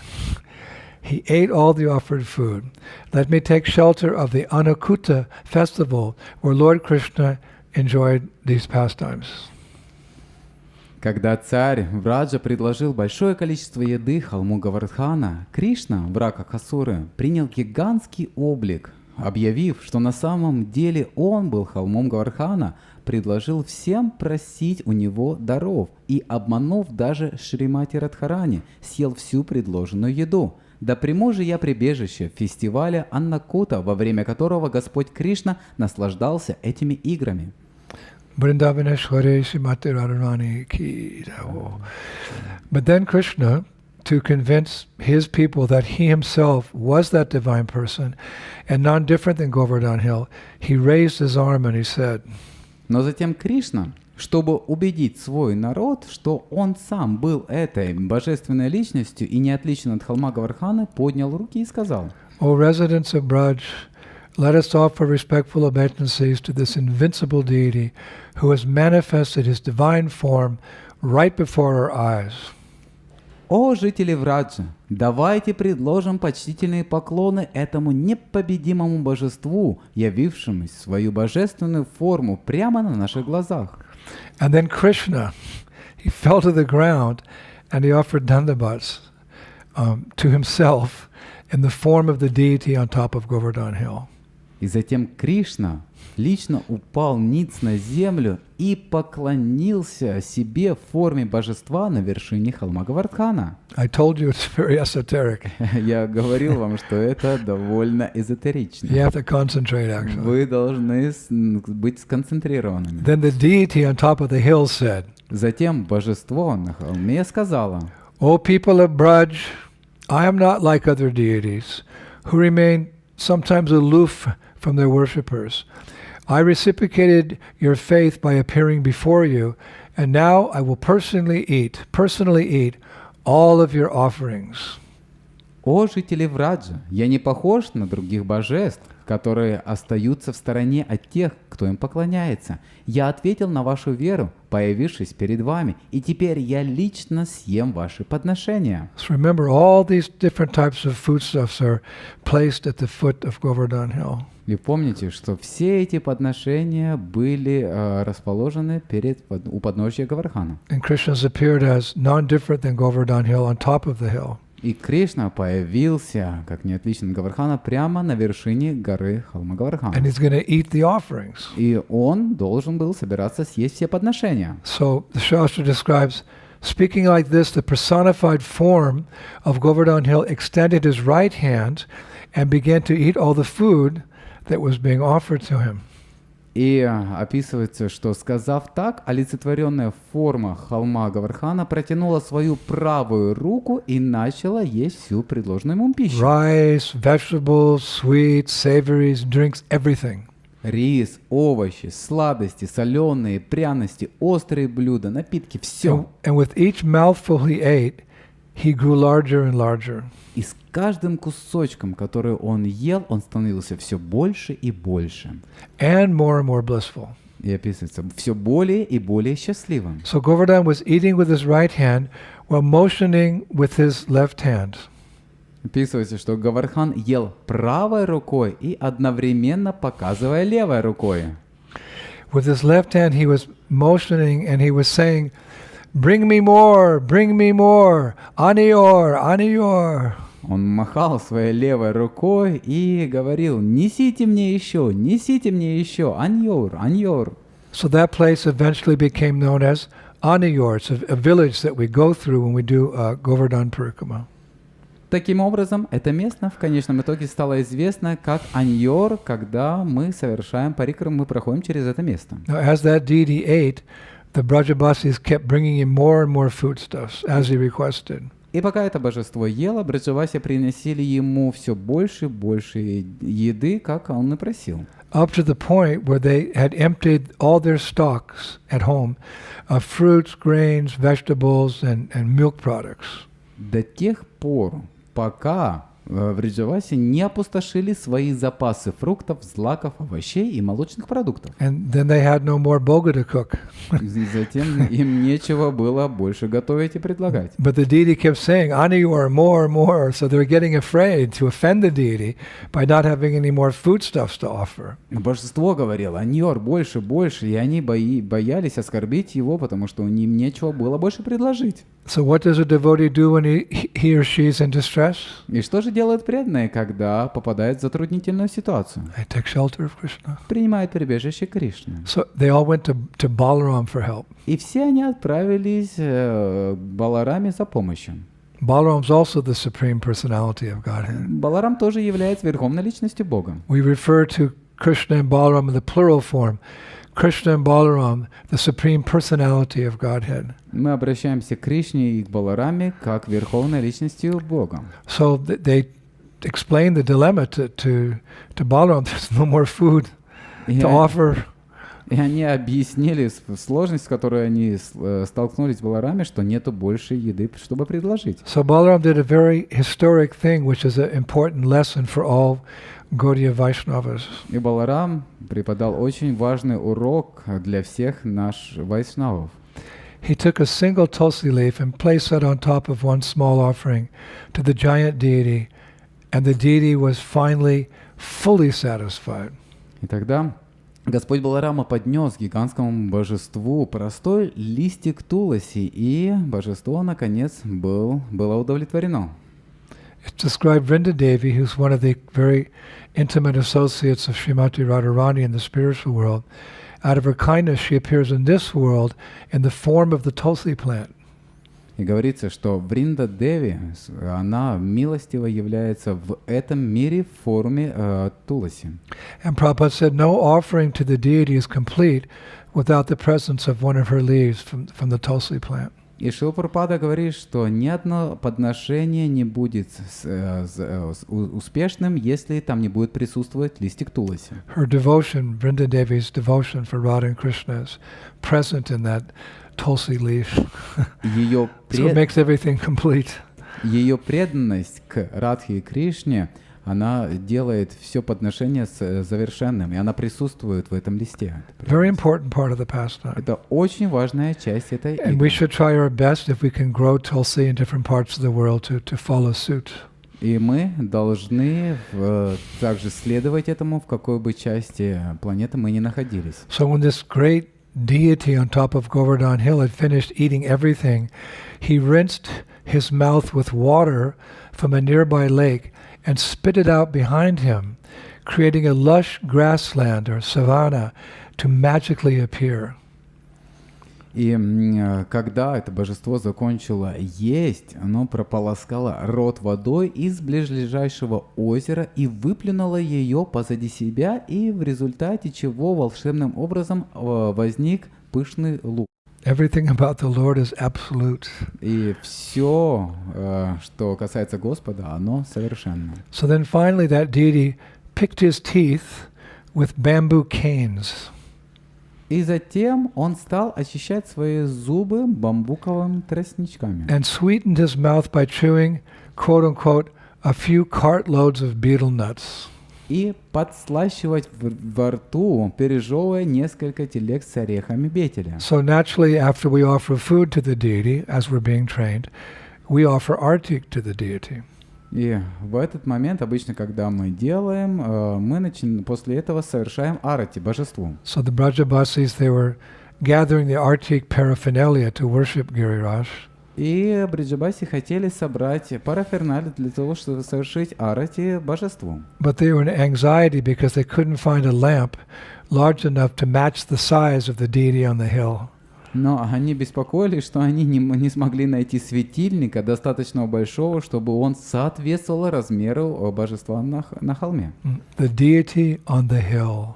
he ate all the offered food. Let me take shelter of the Anakuta festival where Lord Krishna enjoyed these pastimes. Когда царь Враджа предложил большое количество еды холму Гавардхана, Кришна, враг Ахасуры, принял гигантский облик, объявив, что на самом деле он был холмом Гавардхана, предложил всем просить у него даров и, обманув даже Шримати Радхарани, съел всю предложенную еду. Да приму же я прибежище в фестивале Аннакута, во время которого Господь Кришна наслаждался этими играми. Vrindavaneshwari Srimati Radharani ki jai. But then Krishna, to convince his people that he himself was that divine person and none different than Govardhan Hill, he raised his arm and he said, Но затем Кришна, чтобы убедить свой народ, что он сам был этой божественной личностью и не отличен от холма Гавардхана, поднял руки и сказал: O residents of Braj, let us offer respectful obeisances to this invincible deity who has manifested his divine form right before our eyes. «О, жители Враджа, давайте предложим почтительные поклоны этому непобедимому божеству, явившемуся в свою божественную форму прямо на наших глазах». And then Krishna, he fell to the ground and he offered dandavats to himself in the form of the deity on top of Govardhan Hill. И затем Кришна лично упал ниц на землю и поклонился себе в форме божества на вершине холма Говардхана. I told you it's very esoteric. Я говорил вам, что это довольно эзотерично. You have to concentrate, actually. Вы должны быть сконцентрированными. Then the deity on top of the hill said, Затем божество на холме сказало: O people of Braj, I am not like other deities who remain sometimes aloof from their worshippers. I reciprocated your faith by appearing before you, and now I will personally eat all of your offerings. «О, жители Враджа, я не похож на других божеств, которые остаются в стороне от тех, кто им поклоняется. Я ответил на вашу веру, появившись перед вами, и теперь я лично съем ваши подношения». So remember, all these different types of foodstuffs are placed at the foot of Govardhan Hill. И помните, что все эти подношения были расположены у подножия Говардхана. And Krishna's appeared as none different than Govardhan Hill on top of the hill. И Кришна появился, как не отличен от Говардхана, прямо на вершине горы холма Говардхана. And he's going to eat the offerings. И он должен был собираться съесть все подношения. So the Shastra describes, speaking like this, the personified form of Govardhan Hill extended his right hand and began to eat all the food that was being offered to him. И описывается, что, сказав так, олицетворенная форма холма Говардхана протянула свою правую руку и начала есть всю предложенную ему пищу. Rice, vegetables, sweets, savories, drinks, everything. Рис, овощи, сладости, соленые, пряности, острые блюда, напитки, все. And with each mouthful he ate, he grew larger and larger. И с каждым кусочком, который он ел, он становился все больше и больше. And more blissful. И описывается все более и более счастливым. So Govardhan was eating with his right hand while motioning with his left hand. Описывается, что Говардхан ел правой рукой и одновременно показывая левой рукой. With his left hand he was motioning and he was saying, bring me more, aniyor, aniyor. Он махал своей левой рукой и говорил: несите мне еще, аньор, аньор. So that place eventually became known as Aniyor. It's a village that we go through when we do Govardhan Parikrama. Таким образом, это место в конечном итоге стало известно как Аньор, когда мы совершаем парикраму, мы проходим через это место. Now, as that deity ate, the Brajavasis kept bringing him more and more foodstuffs as he requested. И пока это божество ело, Браджаваси приносили ему все больше и больше еды, как он и просил. Up to the point where they had emptied all their stocks at home of fruits, grains, vegetables, and milk products. До тех пор, пока в Браджаваси не опустошили свои запасы фруктов, злаков, овощей и молочных продуктов. And then they had no more boga to cook. И затем им нечего было больше готовить и предлагать. But the deity kept saying, Aniyor, more. So they're getting afraid to offend the deity by not having any more foodstuffs to offer. Божество говорило: Аньор, больше, и они боялись оскорбить его, потому что им нечего было больше предложить. So what does a devotee do when he or she is in distress? И что же делают преданные, когда попадают в затруднительную ситуацию? They take shelter of Krishna. Принимают прибежище Кришны. So they all went to Balaram for help. И все они отправились к Балараме за помощью. Balaram is also the supreme personality of Godhead. Баларам тоже является верховной личностью Бога. We refer to Krishna and Balaram in the plural form. Krishna and Balaram, the supreme personality of Godhead. Мы обращаемся к Кришне и к Балараме как верховной личностью Бога. So they explained the dilemma to Balaram. There's no more food to offer. И они объяснили сложность, с которой они столкнулись в Балараме, что нету больше еды, чтобы предложить. So Balaram did a very historic thing, which is an important lesson for all Gaudiya Vaishnavas. И Баларам преподал очень важный урок для всех наших вайшнавов. he took a single tulsi leaf and placed it on top of one small offering to the giant deity, and the deity was finally fully satisfied. И тогда Господь Баларама поднес гигантскому божеству простой листик туласи, и божество, наконец, было удовлетворено. It's described Vrinda Devi, who's one of the very intimate associates of Srimati Radharani in the spiritual world. Out of her kindness, she appears in this world in the form of the tulsi plant. И говорится, что Вринда Деви, она милостиво является в этом мире в форме туласи. And Prabhupada said, no offering to the deity is complete without the presence of one of her leaves from the tulsi plant. И Шрила Прабхупада говорит, что ни одно подношение не будет успешным, если там не будет присутствовать листик туласи. Her devotion, Vrinda Devi's devotion for Radha and Krishna, is present in that tulsi leaf. So it makes everything complete. Ее преданность к Радхе и Кришне, она делает все подношение завершенным, и она присутствует в этом листе. Very important part of the pastime. Это очень важная часть этой игры. And we should try our best if we can grow tulsi in different parts of the world to follow suit. И мы должны также следовать этому, в какой бы части планеты мы ни находились. So when this great deity on top of Govardhan Hill had finished eating everything, he rinsed his mouth with water from a nearby lake and spit it out behind him, creating a lush grassland or savanna to magically appear. И когда это божество закончило есть, оно прополоскало рот водой из ближайшего озера и выплюнуло ее позади себя, и в результате чего волшебным образом возник пышный луг. Everything about the Lord is absolute. И все, что касается Господа, оно совершенно. So then finally that deity picked his teeth with bamboo canes. И затем он стал очищать свои зубы бамбуковыми тростничками. And sweetened his mouth by chewing, quote unquote, a few cartloads of betel nuts. И подслащивать во рту, пережевывая несколько телег с орехами бетеля. So naturally, after we offer food to the deity, as we're being trained, we offer artik to the deity. И в этот момент, обычно, когда мы делаем, мы после этого совершаем арати, божеству. So the Brajabasis, they were gathering the artik paraphernalia to worship Giriraj. И бриджабаси хотели собрать параферналь для того, чтобы совершить арати божеству. But they were in anxiety because they couldn't find a lamp large enough to match the size of the deity on the hill. Но они беспокоились, что они не смогли найти светильника достаточно большого, чтобы он соответствовал размеру божества на холме. The deity on the hill.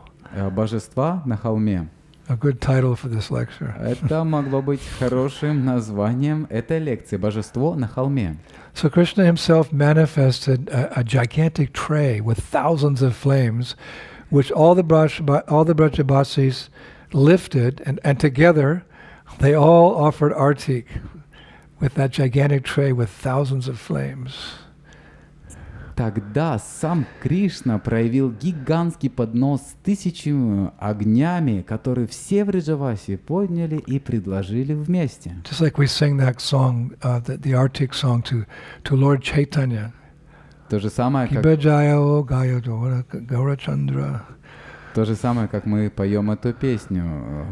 Божества на холме. A good title for this lecture. Это могло быть хорошим названием этой лекции. Божество на холме. So Krishna himself manifested a gigantic tray with thousands of flames, which all the Brajabasis lifted, and together they all offered artik with that gigantic tray with thousands of flames. Тогда сам Кришна проявил гигантский поднос с тысячами огнями, которые все в Вриджавасе подняли и предложили вместе. Just like we sing that song, the artik song to Lord Chaitanya. То же самое, как То же самое, как мы поем эту песню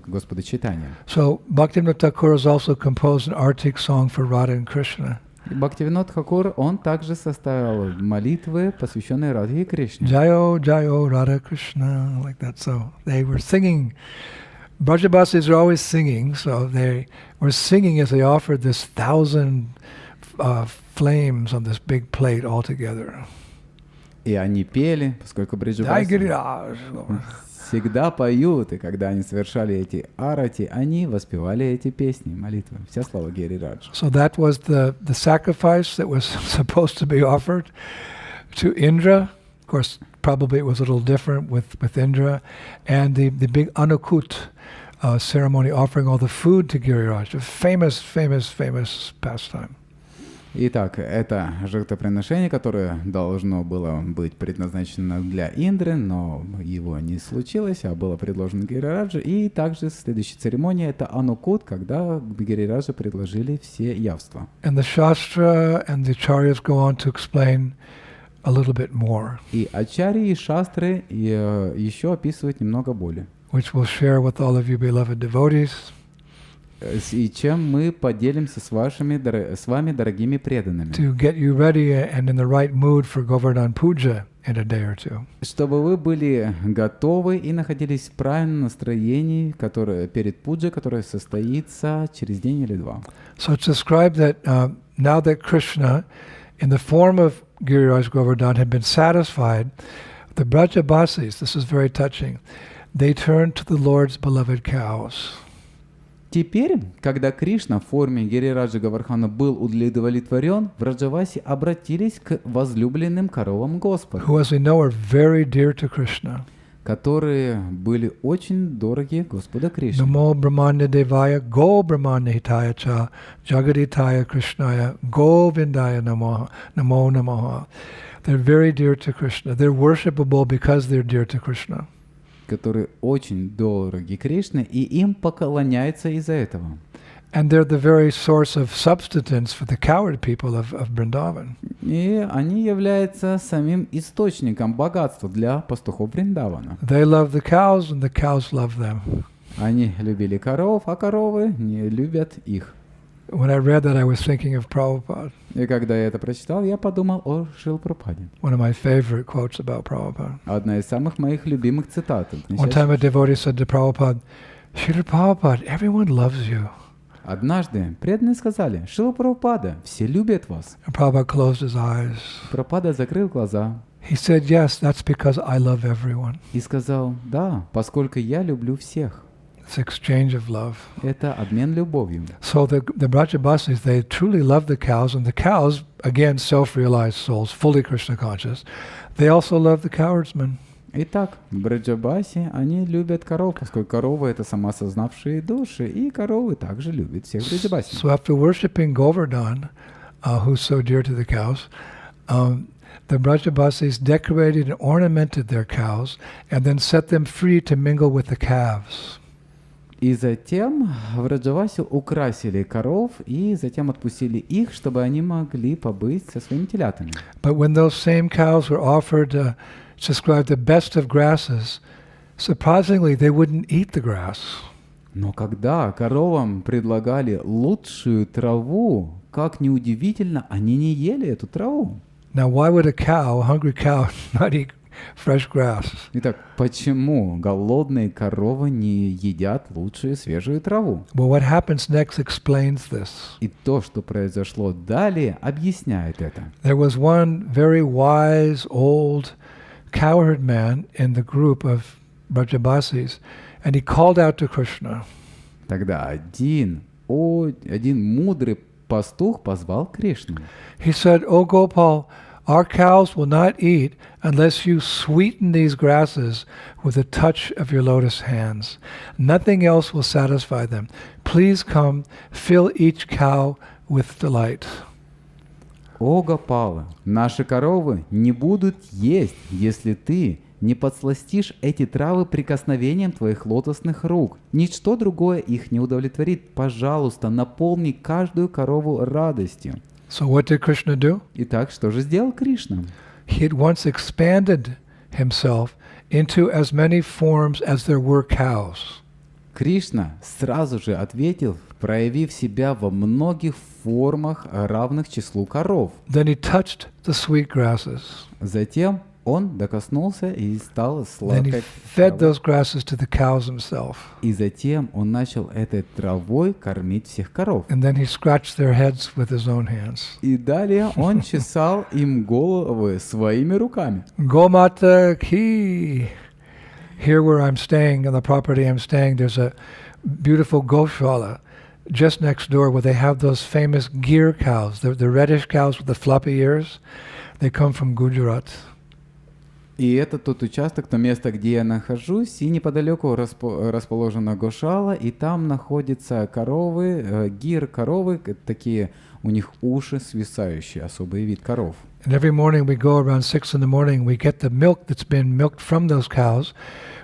Господа Чайтанья. So Bhaktivinoda Thakur has also composed an artik song for Radha and Krishna. Бхактивинод Тхакур, он также составил молитвы, посвященные Радхе и Кришне. Jayo, Jayo, Radha Krishna, like that. So they were singing. Brajabasis are always singing, so they were singing as they offered this 1,000 flames on this big plate all together. И они пели, поскольку Бриджабаси всегда поют, и когда они совершали эти арати, они воспевали эти песни, молитвы. Вся слава Гирираджа. So that was the sacrifice that was supposed to be offered to Indra. Of course, probably it was a little different with Indra. And the big Anukut ceremony offering all the food to Giriraj. A famous pastime. Итак, это жертвоприношение, которое должно было быть предназначено для Индры, но его не случилось, а было предложено Гирираджа. И также следующая церемония — это Анукут, когда Гирираджа предложили все явства. And the Shastra and the Acharyas go on to explain a little bit more, И ачарьи и шастры еще описывают немного более. which we'll share with all of you beloved devotees. И чем мы поделимся с вами, дорогими преданными. To get you ready and in the right mood for Govardhan Puja in a day or two. Чтобы вы были готовы и находились в правильном настроении, перед пуджей, которая состоится через день или два. So it's described that now that Krishna, in the form of Giriraj Govardhan, had been satisfied, the Brajabasis, this is very touching, they turned to the Lord's beloved cows. Теперь, когда Кришна в форме Гирираджа Говардхана был удовлетворен, Враджаваси обратились к возлюбленным коровам Господа, Who, as we know, are very dear to Krishna. которые были очень дороги Господа Кришне. Namo Brahmanya Devaya Go Brahmanya Hitaya Cha Jagaditaya Krishnaya Govindaya Namo Namaha. They're very dear to Krishna. They're worshipable because they're dear to Krishna. Которые очень дороги Кришне, и им поклоняются из-за этого. And they're the very source of subsistence for the cowherd people of Vrindavan. И они являются самим источником богатства для пастухов Вриндавана. They love the cows and the cows love them. Они любили коров, а коровы не любят их. When I read that, I was thinking of Prabhupada. И когда я это прочитал, я подумал о Шриле Прабхупаде. One of my favorite quotes about Prabhupada. Одна из самых моих любимых цитат. One time a devotee said to Prabhupada, Srila Prabhupada, everyone loves you. Однажды преданные сказали: Шрила Прабхупада, все любят вас. And Prabhupada closed his eyes. Прабхупада закрыл глаза He said, yes, that's because I love everyone. и сказал: да, поскольку я люблю всех. It's exchange of love. Это обмен любовью. So the Brajabasis, they truly love the cows, and the cows, again, self-realized souls, fully Krishna conscious, they also love the cowherdsmen. Итак, Браджабаси, они любят коров, поскольку коровы — это самоосознавшие души, и коровы также любят всех Браджабаси. So after worshipping Govardhan, who's so dear to the cows, the Brajabasis decorated and ornamented their cows, and then set them free to mingle with the calves. И затем Враджаваси украсили коров, и затем отпустили их, чтобы они могли побыть со своими телятами. But when those same cows were offered, it's described, the best of grasses, surprisingly, they wouldn't eat the grass. Но когда коровам предлагали лучшую траву, как неудивительно, они не ели эту траву. Now, why would a hungry cow, not eat fresh grass? Итак, почему голодные коровы не едят лучшую свежую траву? Well, what happens next explains this. И то, что произошло далее, объясняет это. There was one very wise old cowherd man in the group of Brajabasis, and he called out to Krishna. Тогда один мудрый пастух позвал Кришну. He said, "O Gopal, our cows will not eat unless you sweeten these grasses with a touch of your lotus hands. Nothing else will satisfy them. Please come, fill each cow with delight." О, Гопала, наши коровы не будут есть, если ты не подсластишь эти травы прикосновением твоих лотосных рук. Ничто другое их не удовлетворит. Пожалуйста, наполни каждую корову радостью. So what did Krishna do? Итак, что же сделал Кришна? He had once expanded himself into as many forms as there were cows. Кришна сразу же ответил, проявив себя во многих формах, равных числу коров. Then he touched the sweet grasses. Затем он докоснулся и стал Then he сладкой fed травой. those grasses to the cows himself. И затем он начал этой травой кормить всех коров. And then he scratched their heads with his own hands. И далее он чесал им головы своими руками. Gomata ki. Here where I'm staying, on the property I'm staying, there's a beautiful Goshala just next door where they have those famous Gir cows, the reddish cows with the floppy ears. They come from Gujarat. И это тот участок, то место, где я нахожусь, и неподалеку расположена гошала, и там находятся коровы, гир коровы, такие у них уши свисающие, особый вид коров. And every morning we go around 6 in the morning, we get the milk that's been milked from those cows,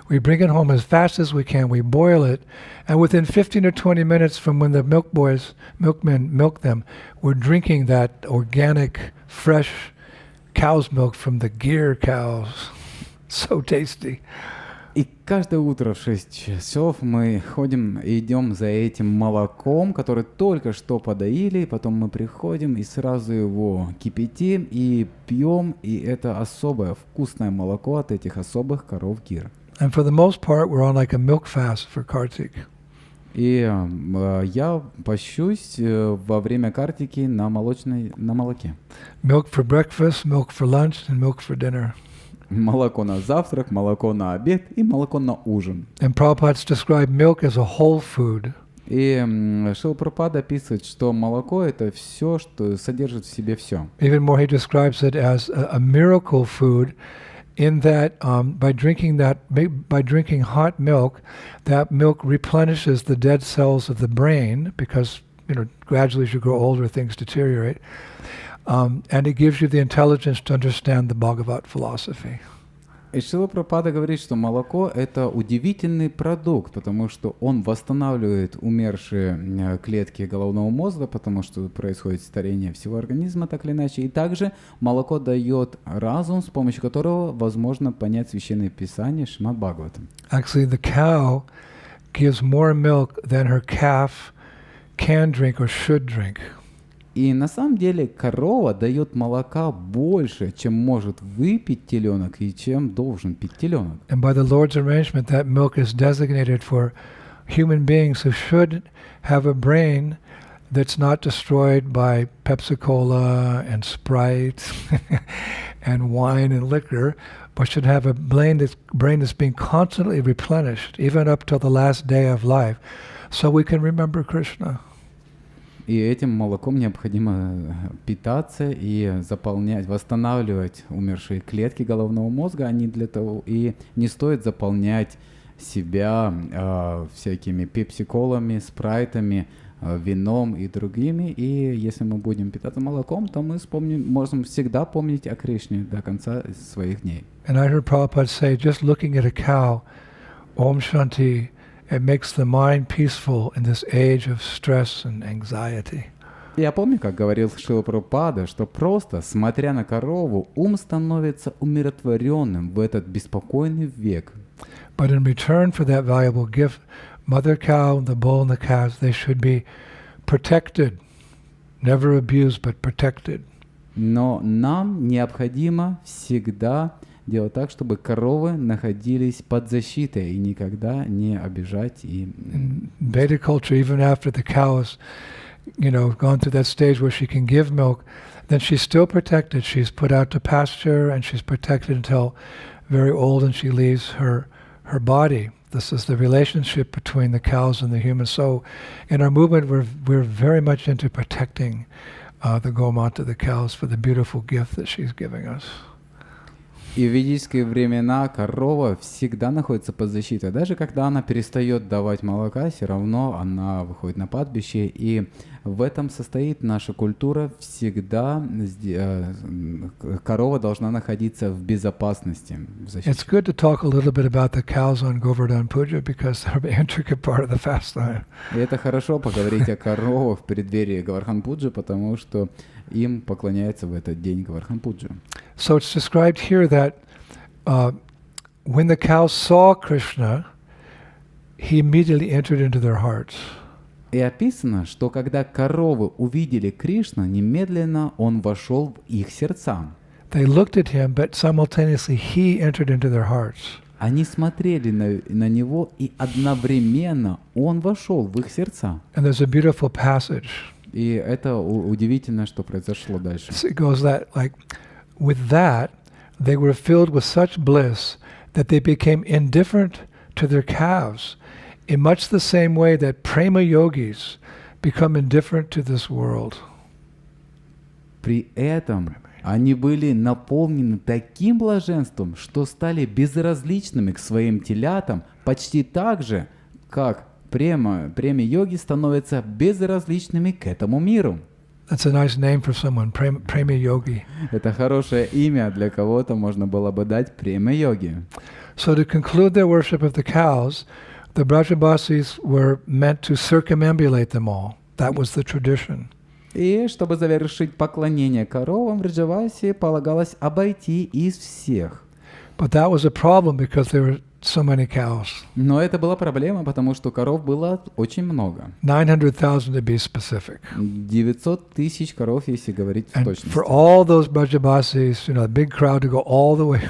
we bring it home as fast as we can, we boil it, and within 15 or 20 minutes from when the milkmen milk them, we're drinking that organic, fresh cow's milk from the Gir cows. So tasty. И каждое утро в 6 часов мы ходим и идем за этим молоком, которое только что подоили, и потом мы приходим и сразу его кипятим и пьем, и это особое вкусное молоко от этих особых коров гир. And for the most part, we're on like a milk fast for Kartik. И я пощусь во время картики на молоке. Milk for breakfast, milk for lunch, and milk for dinner. Молоко на завтрак, молоко на обед и молоко на ужин. And Prabhupada's described milk as a whole food. И Шрила Прабхупада описывает, что молоко — это все, что содержит в себе все. Even more, he describes it as a miracle food, in that by drinking hot milk, that milk replenishes the dead cells of the brain, because gradually as you grow older, things deteriorate. And it gives you the intelligence to understand the Bhagavat philosophy. И Шрила Прабхупада говорит, что молоко — это удивительный продукт, потому что он восстанавливает умершие клетки головного мозга, потому что происходит старение всего организма, так или иначе. И также молоко дает разум, с помощью которого возможно понять священное писание Шримад Бхагаватам. Actually, the cow gives more milk than her calf can drink or should drink. И на самом деле корова дает молока больше, чем может выпить теленок и чем должен пить теленок. And by the Lord's arrangement, that milk is designated for human beings who should have a brain that's not destroyed by Pepsi-Cola and Sprite and wine and liquor, but should have a brain that's being constantly replenished, even up till the last day of life, so we can remember Krishna. И этим молоком необходимо питаться и заполнять, восстанавливать умершие клетки головного мозга. Они для того, и не стоит заполнять себя всякими пепси-колами, спрайтами, вином и другими. И если мы будем питаться молоком, то мы можем всегда помнить о Кришне до конца своих дней. And I heard Prabhupada say, just looking at a cow, Om Shanti, it makes the mind peaceful in this age of stress and anxiety. Я помню, как говорил Шрила Прабхупада, что просто, смотря на корову, ум становится умиротворенным в этот беспокойный век. But in return for that valuable gift, mother cow, the bull, and the calves, they should be protected, never abused, but protected. Но нам необходимо всегда делать так, чтобы коровы находились под защитой и никогда не обижать. In Vedic culture, even after the cow has, gone through that stage where she can give milk, then she's still protected. She's put out to pasture and she's protected until very old, and she leaves her body. This is the relationship between the cows and the humans. So in our movement, we're very much into protecting the Gomata, the cows, for the beautiful gift that she's giving us. И в ведические времена корова всегда находится под защитой. Даже когда она перестает давать молока, все равно она выходит на пастбище. И в этом состоит наша культура. Всегда корова должна находиться в безопасности. It's good to talk a little bit about the cows on Govardhan Puja, because they're an intricate part of the fast time. И это хорошо поговорить о коровах в преддверии Govardhan Puja, потому что им поклоняются в этот день Govardhan Puja. So it's described here that when the cows saw Krishna, he immediately entered into their hearts. И описано, что когда коровы увидели Кришну, немедленно он вошел в их сердца. They looked at him, but simultaneously he entered into their hearts. Они смотрели на него, и одновременно он вошел в их сердца. And there's a beautiful passage. И это удивительно, что произошло дальше. It goes that, like, with that, they were filled with such bliss that they became indifferent to their calves, in much the same way that prema yogis become indifferent to this world. При этом Они были наполнены таким блаженством, что стали безразличными к своим телятам почти так же, как преми-йоги становятся безразличными к этому миру. That's a nice name for someone, prema yogi. Это хорошее имя для кого-то можно было бы дать преми-йоги. So to conclude their worship of the cows, the Brajabasis were meant to circumambulate them all. That was the tradition. И чтобы завершить поклонение коровам, в Браджавасе полагалось обойти из всех. But that was a problem because there were so many cows. Но это была проблема, потому что коров было очень много. 900,000 to be specific. 900 тысяч коров, если говорить в And точности. for all those Brajabasis, a big crowd to go all the way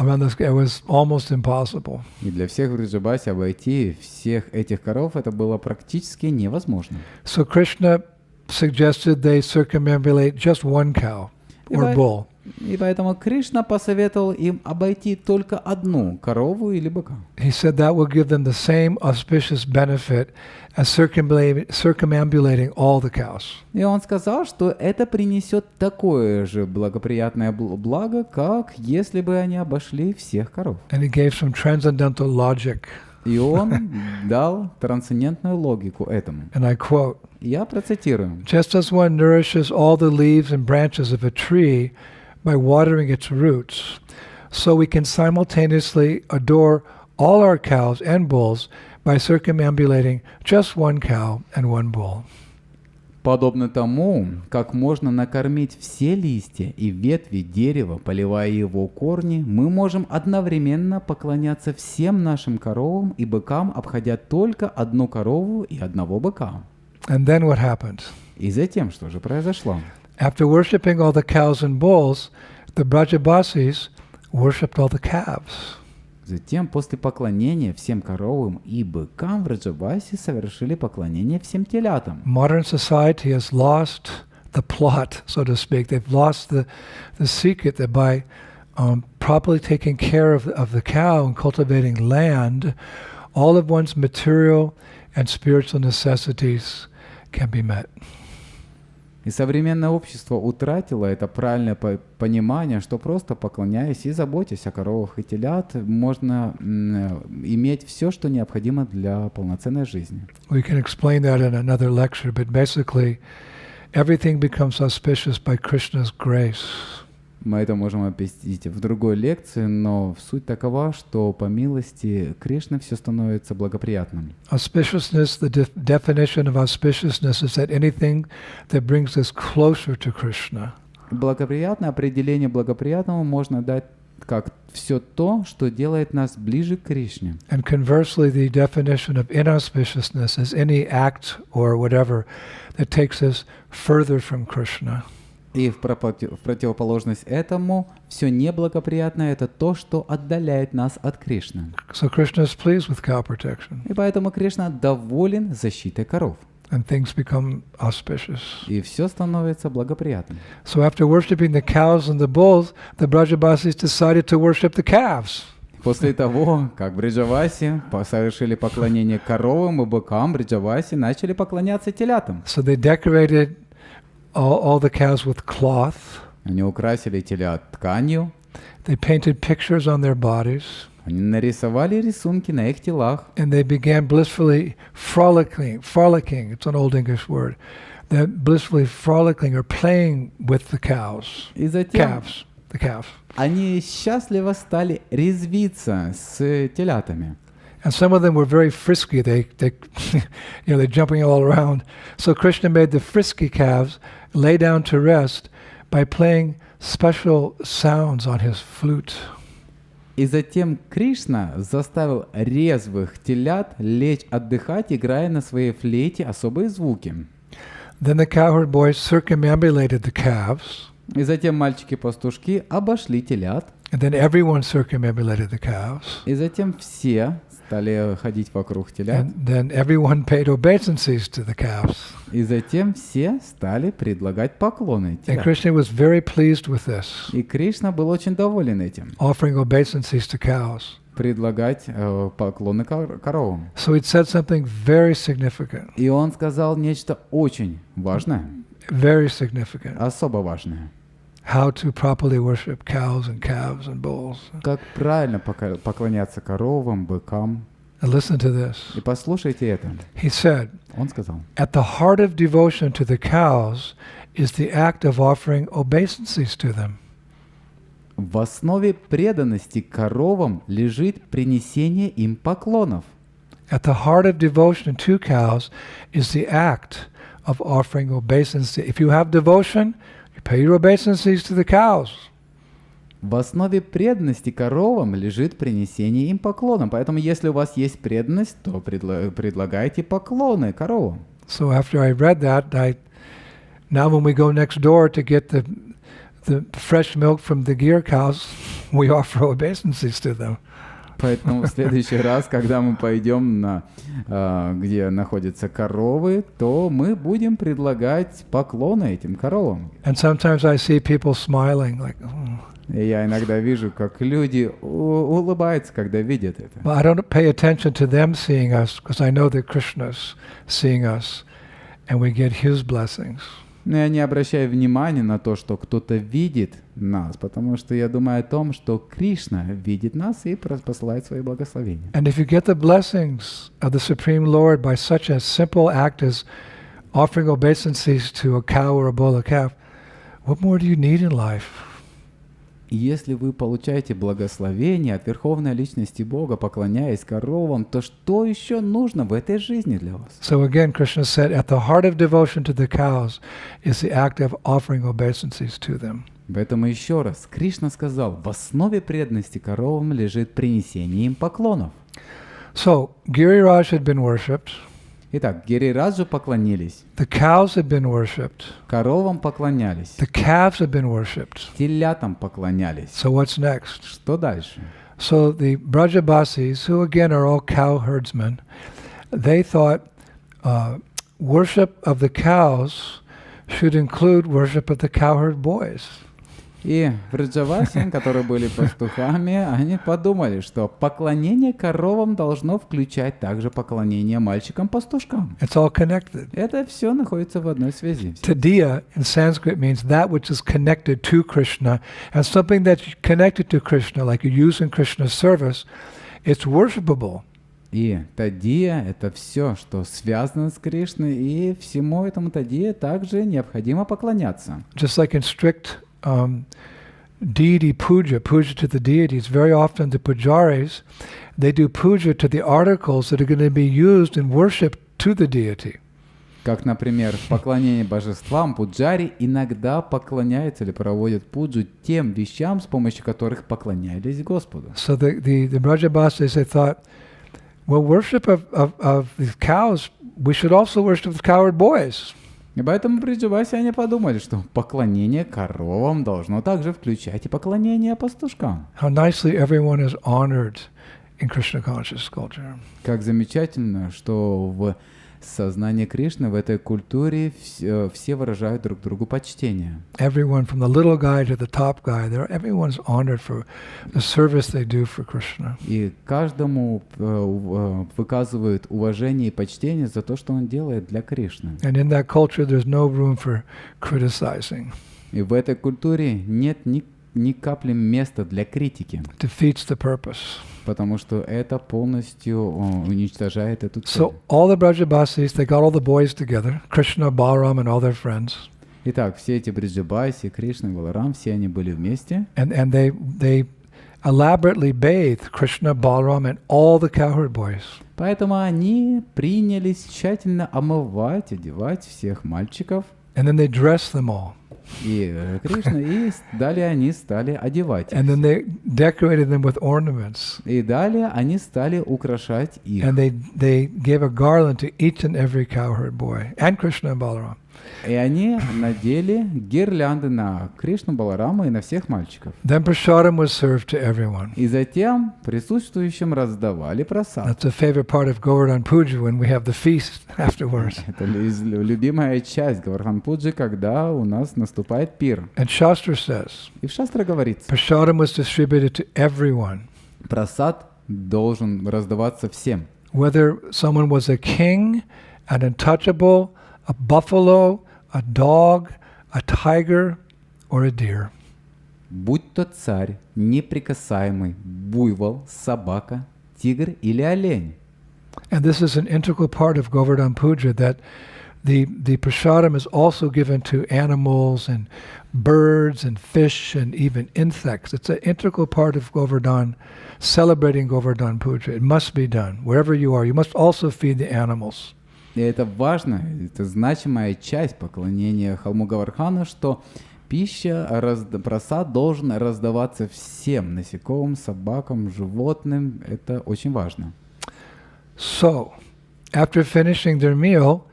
around this, it was almost impossible. И для всех в Браджавасе обойти всех этих коров это было практически невозможно. So Krishna suggested they circumambulate just one cow or bull. И поэтому Кришна посоветовал им обойти только одну корову или быка. He said that will give them the same auspicious benefit as circumambulating all the cows. И он сказал, что это принесет такое же благоприятное благо, как если бы они обошли всех коров. And he gave some transcendental logic. И он дал трансцендентную логику этому. And I quote, Я процитирую. just as one nourishes all the leaves and branches of a tree by watering its roots, so we can simultaneously adore all our cows and bulls by circumambulating just one cow and one bull. Подобно тому, как можно накормить все листья и ветви дерева, поливая его корни, мы можем одновременно поклоняться всем нашим коровам и быкам, обходя только одну корову и одного быка. And then what happened? И затем, что же произошло? After worshipping all the cows and bulls, the Brajabasis worshipped all the calves. Затем, после поклонения всем коровам и быкам, в Браджавасе совершили поклонение всем телятам. Modern society has lost the plot, so to speak. They've lost the secret that by properly taking care of the cow and cultivating land, all of one's material and spiritual necessities can be met. И современное общество утратило это правильное понимание, что просто поклоняясь и заботясь о коровах и телят, можно иметь все, что необходимо для полноценной жизни. We can explain that in another lecture, but basically everything becomes auspicious by Krishna's grace. Мы это можем объяснить в другой лекции, но суть такова, что по милости Кришны все становится благоприятным. Auspiciousness, the definition of auspiciousness is that anything that brings us closer to Krishna. Благоприятное определение благоприятного можно дать как все то, что делает нас ближе к Кришне. And conversely, the definition of inauspiciousness is any act or whatever that takes us further from Krishna. И в противоположность этому, все неблагоприятное — это то, что отдаляет нас от Кришны. So Krishna is pleased with cow protection. И поэтому Кришна доволен защитой коров. And things become auspicious. И все становится благоприятным. So after worshipping the cows and the bulls, the Brajabasis decided to worship the calves. После того, как в Браджавасе совершили поклонение коровам и быкам, Браджаваси начали поклоняться телятам. So they decorated all the cows with cloth. Они украсили телят тканью. They painted pictures on their bodies. Они нарисовали рисунки на их телах. And they began blissfully frolicking, it's an old English word, they're blissfully frolicking or playing with the cows. И затем The calves. они счастливо стали резвиться с телятами. And some of them were very frisky. They're jumping all around. So Krishna made the frisky calves lay down to rest by playing special sounds on his flute. И затем Кришна заставил резвых телят лечь отдыхать, играя на своей флейте особые звуки. Then the cowherd boys circumambulated the calves. И затем мальчики-пастушки обошли телят. And then everyone circumambulated the calves. И затем все стали ходить вокруг телят. And then everyone paid obeisances to the calves. И затем все стали предлагать поклоны And телят. Krishna was very pleased with this, И Кришна был очень доволен этим. offering obeisances to cows. Предлагать поклоны коровам. So he said something very significant, И он сказал нечто очень важное, very significant. особо важное. how to properly worship cows and calves and bulls. Как правильно поклоняться коровам, быкам. And listen to this. И послушайте это. He said, Он сказал, at the heart of devotion to the cows is the act of offering obeisances to them. в основе преданности коровам лежит принесение им поклонов. At the heart of devotion to cows is the act of offering obeisances. If you have devotion, you pay your obeisances to the cows. В основе преданности коровам лежит принесение им поклонов. Поэтому, если у вас есть преданность, то предлагайте поклоны коровам. So after I read that, now when we go next door to get the fresh milk from the gear cows, we offer obeisances to them. Поэтому в следующий раз, когда мы пойдем где находятся коровы, то мы будем предлагать поклоны этим коровам. And sometimes I see people smiling like, И я иногда вижу, как люди улыбаются, когда видят это. Well, I don't pay attention to them seeing us because I know that Krishna's seeing us and we get his blessings. Но я не обращаю внимания на то, что кто-то видит нас, потому что я думаю о том, что Кришна видит нас и посылает свои благословения. And if you get the blessings of the Supreme Lord by such a simple act as offering obeisances to a cow or a bull or calf, what more do you need in life? И если вы получаете благословение от Верховной Личности Бога, поклоняясь коровам, то что еще нужно в этой жизни для вас? So again, Krishna said, at the heart of devotion to the cows is the act of offering obeisances to them. Поэтому еще раз, Кришна сказал, в основе преданности коровам лежит принесение им поклонов. So, Giriraj had been worshipped. Итак, Гирираджу поклонились, The cows had been worshipped. коровам поклонялись, The calves had been worshipped. телятам поклонялись. So what's next? Что дальше? So the Brajabasis, who again are all cow herdsmen, they thought worship of the cows should include worship of the cowherd boys. И Браджаваси, которые были пастухами, они подумали, что поклонение коровам должно включать также поклонение мальчикам-пастушкам. It's all connected. Это все находится в одной связи. Tadiya in Sanskrit means that which is connected to Krishna, and something that's connected to Krishna, like you use in Krishna's service, it's worshipable. И тадия — это все, что связано с Кришной, и всему этому тадия также необходимо поклоняться. Just like in strict deity puja to the deities, very often the pujaris, they do puja to the articles that are going to be used in worship to the deity. Как, например, в поклонении божествам пуджари иногда поклоняются или проводят пуджу тем вещам, с помощью которых поклонялись Господу. So the Brajabasis, they thought, well, worship of these cows, we should also worship the cowherd boys. И поэтому Браджаваси они подумали, что поклонение коровам должно также включать и поклонение пастушкам. How nicely everyone is honored in Krishna conscious culture. Как замечательно, что в сознании Кришны, в этой культуре все выражают друг другу почтение. Everyone from the little guy to the top guy, everyone's honored for the service they do for Krishna. И каждому выказывают уважение и почтение за то, что он делает для Кришны. And in that culture, there's no room for criticizing. И в этой культуре нет ни капли места для критики. It defeats the purpose. Потому что это полностью уничтожает эту цель. So all the Brajabasis, they got all the boys together, Krishna, Balaram, and all their friends. Итак, все эти Браджабаси, Кришна, Баларам, все они были вместе. And they elaborately bathed Krishna, Balaram, and all the cowherd boys. Поэтому они принялись тщательно омывать, одевать всех мальчиков. And then they dressed them all. И Кришна, и далее они стали одевать их. And then they decorated them with ornaments. И далее они стали украшать их. And they gave a garland to each and every cowherd boy, and Krishna and Balaram. И они надели гирлянды на Кришну, Баларама и на всех мальчиков. Then prasadam was served to everyone. И затем присутствующим раздавали прасад. That's a favorite part of Govardhan Puja when we have the feast afterwards. Это любимая часть Говардхан Пуджи, когда у нас наступает пир. And Shastra says, И в Шастре говорится, prasadam was distributed to everyone. прасад должен раздаваться всем. Whether someone was a king, an untouchable, a buffalo, a dog, a tiger, or a deer. Будь то царь, неприкасаемый, буйвол, собака, тигр или олень. And this is an integral part of Govardhan Puja, that the prasadam is also given to animals and birds and fish and even insects. It's an integral part of Govardhan, celebrating Govardhan Puja. It must be done wherever you are. You must also feed the animals. И это важно, это значимая часть поклонения холму Говардхана, что пища, просад должен раздаваться всем насекомым, собакам, животным. Это очень важно. So, after finishing their meal,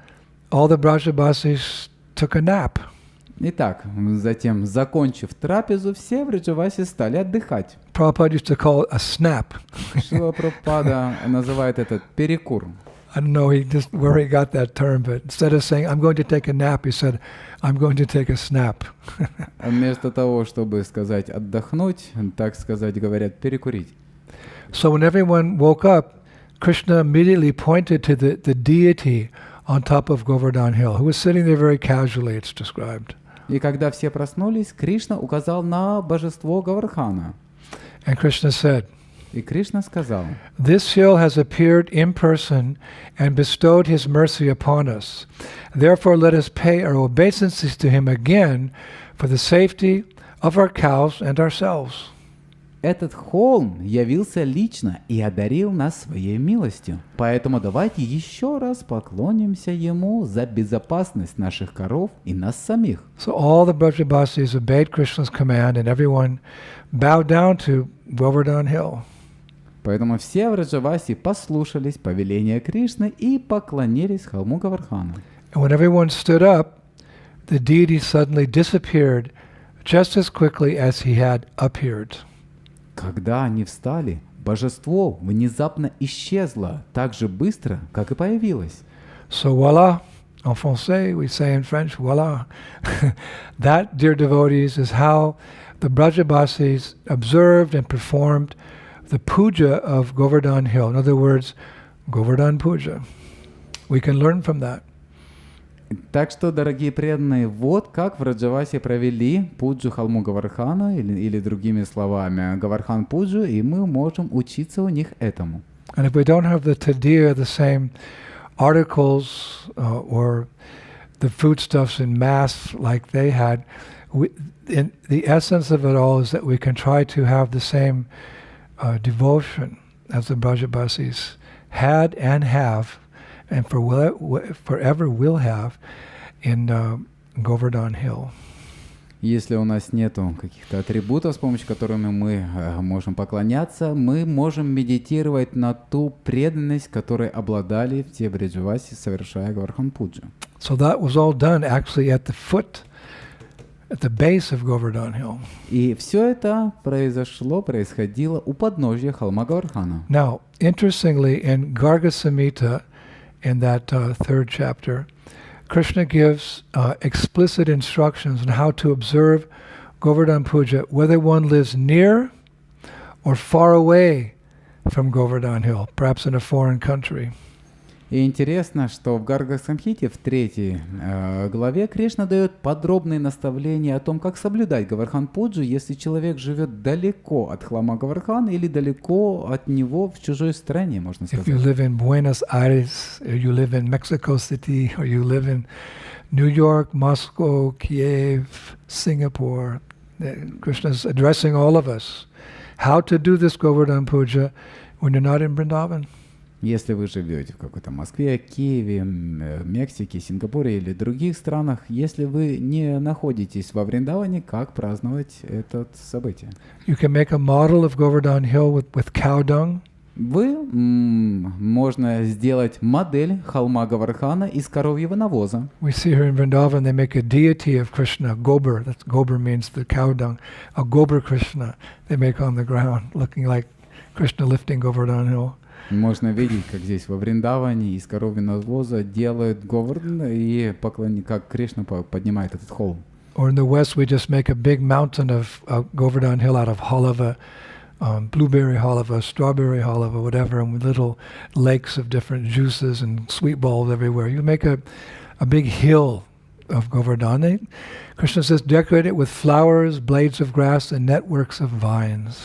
all the Brajabasis took a nap. Итак, затем, закончив трапезу, все в Браджавасе стали отдыхать. Prabhupada used to call it a snap. Шрила Прабхупада называет этот перекур. I don't know where he got that term, but instead of saying, I'm going to take a nap, he said, I'm going to take a snap. Вместо того, чтобы сказать отдохнуть, так сказать, говорят перекурить. So when everyone woke up, Krishna immediately pointed to the deity on top of Govardhan Hill, who was sitting there very casually, it's described. И когда все проснулись, Кришна указал на божество Говардхана. And Krishna said, И Кришна сказал: This hill has appeared in person and bestowed his mercy upon us. Therefore let us pay our obeisances to him again for the safety of our cows and ourselves. Этот холм явился лично и одарил нас своей милостью. Поэтому давайте еще раз поклонимся ему за безопасность наших коров и нас самих. So all the Brajabasis obeyed Krishna's command and everyone bowed down to Govardhan Hill. Поэтому все в Браджавасе послушались повеления Кришны и поклонились холму Говардхана. And when everyone stood up, the deity suddenly disappeared just as quickly as he had appeared. Когда они встали, божество внезапно исчезло так же быстро, как и появилось. So voila, en français, we say in French, voila. That, dear devotees, is how the Brajabasis observed and performed the puja of Govardhan Hill. In other words, Govardhan Puja. We can learn from that. Так что, дорогие преданные, вот как в Браджавасе провели пуджу холму Говардхана, или другими словами, Говардхан пуджу, и мы можем учиться у них этому. And if we don't have the tadiya, the same articles or the foodstuffs in mass like they had, the essence of it all is that we can try to have the same devotion as the Brajabasis had and have, and forever will have in Govardhan Hill. Если у нас нету каких-то атрибутов, с помощью которых мы можем поклоняться, мы можем медитировать на ту преданность, которой обладали в те Браджавасе, совершая Говардхан пуджу. So that was all done actually at the base of Govardhan Hill. И все это происходило у подножья холма Говардхана. Now, interestingly, in Garga Samhita, in that third chapter, Krishna gives explicit instructions on how to observe Govardhan Puja, whether one lives near or far away from Govardhan Hill, perhaps in a foreign country. И интересно, что в Гарга-самхите, в 3 главе, Кришна дает подробные наставления о том, как соблюдать Говардхан пуджу, если человек живет далеко от храма Говардхана или далеко от него в чужой стране, можно сказать. If you live in Buenos Aires, or you live in Mexico City, or you live in New York, Moscow, Kiev, Singapore, Krishna is addressing all of us how to do this Govardhan Puja when you're not in Vrindavan. Если вы живете в какой-то Москве, Киеве, Мексике, Сингапуре или других странах, если вы не находитесь во Вриндаване, как праздновать это событие? You can make a model of Govardhan Hill with cow dung. Можно сделать модель холма Говардхана из коровьего навоза. We see here in Vrindavan they make a deity of Krishna, Gobar. That's Gobar means the cow dung. A Gobar Krishna they make on the ground, looking like Krishna lifting Govardhan Hill. Можно видеть, как здесь во Вриндаване из коровьего навоза делают Говардхан и как Кришна поднимает этот холм. Or in the West we just make a big mountain of Govardhan Hill out of halava, blueberry halava, strawberry halava, whatever, and with little lakes of different juices and sweet balls everywhere. You make a big hill of Govardhana. Krishna says, decorate it with flowers, blades of grass, and networks of vines.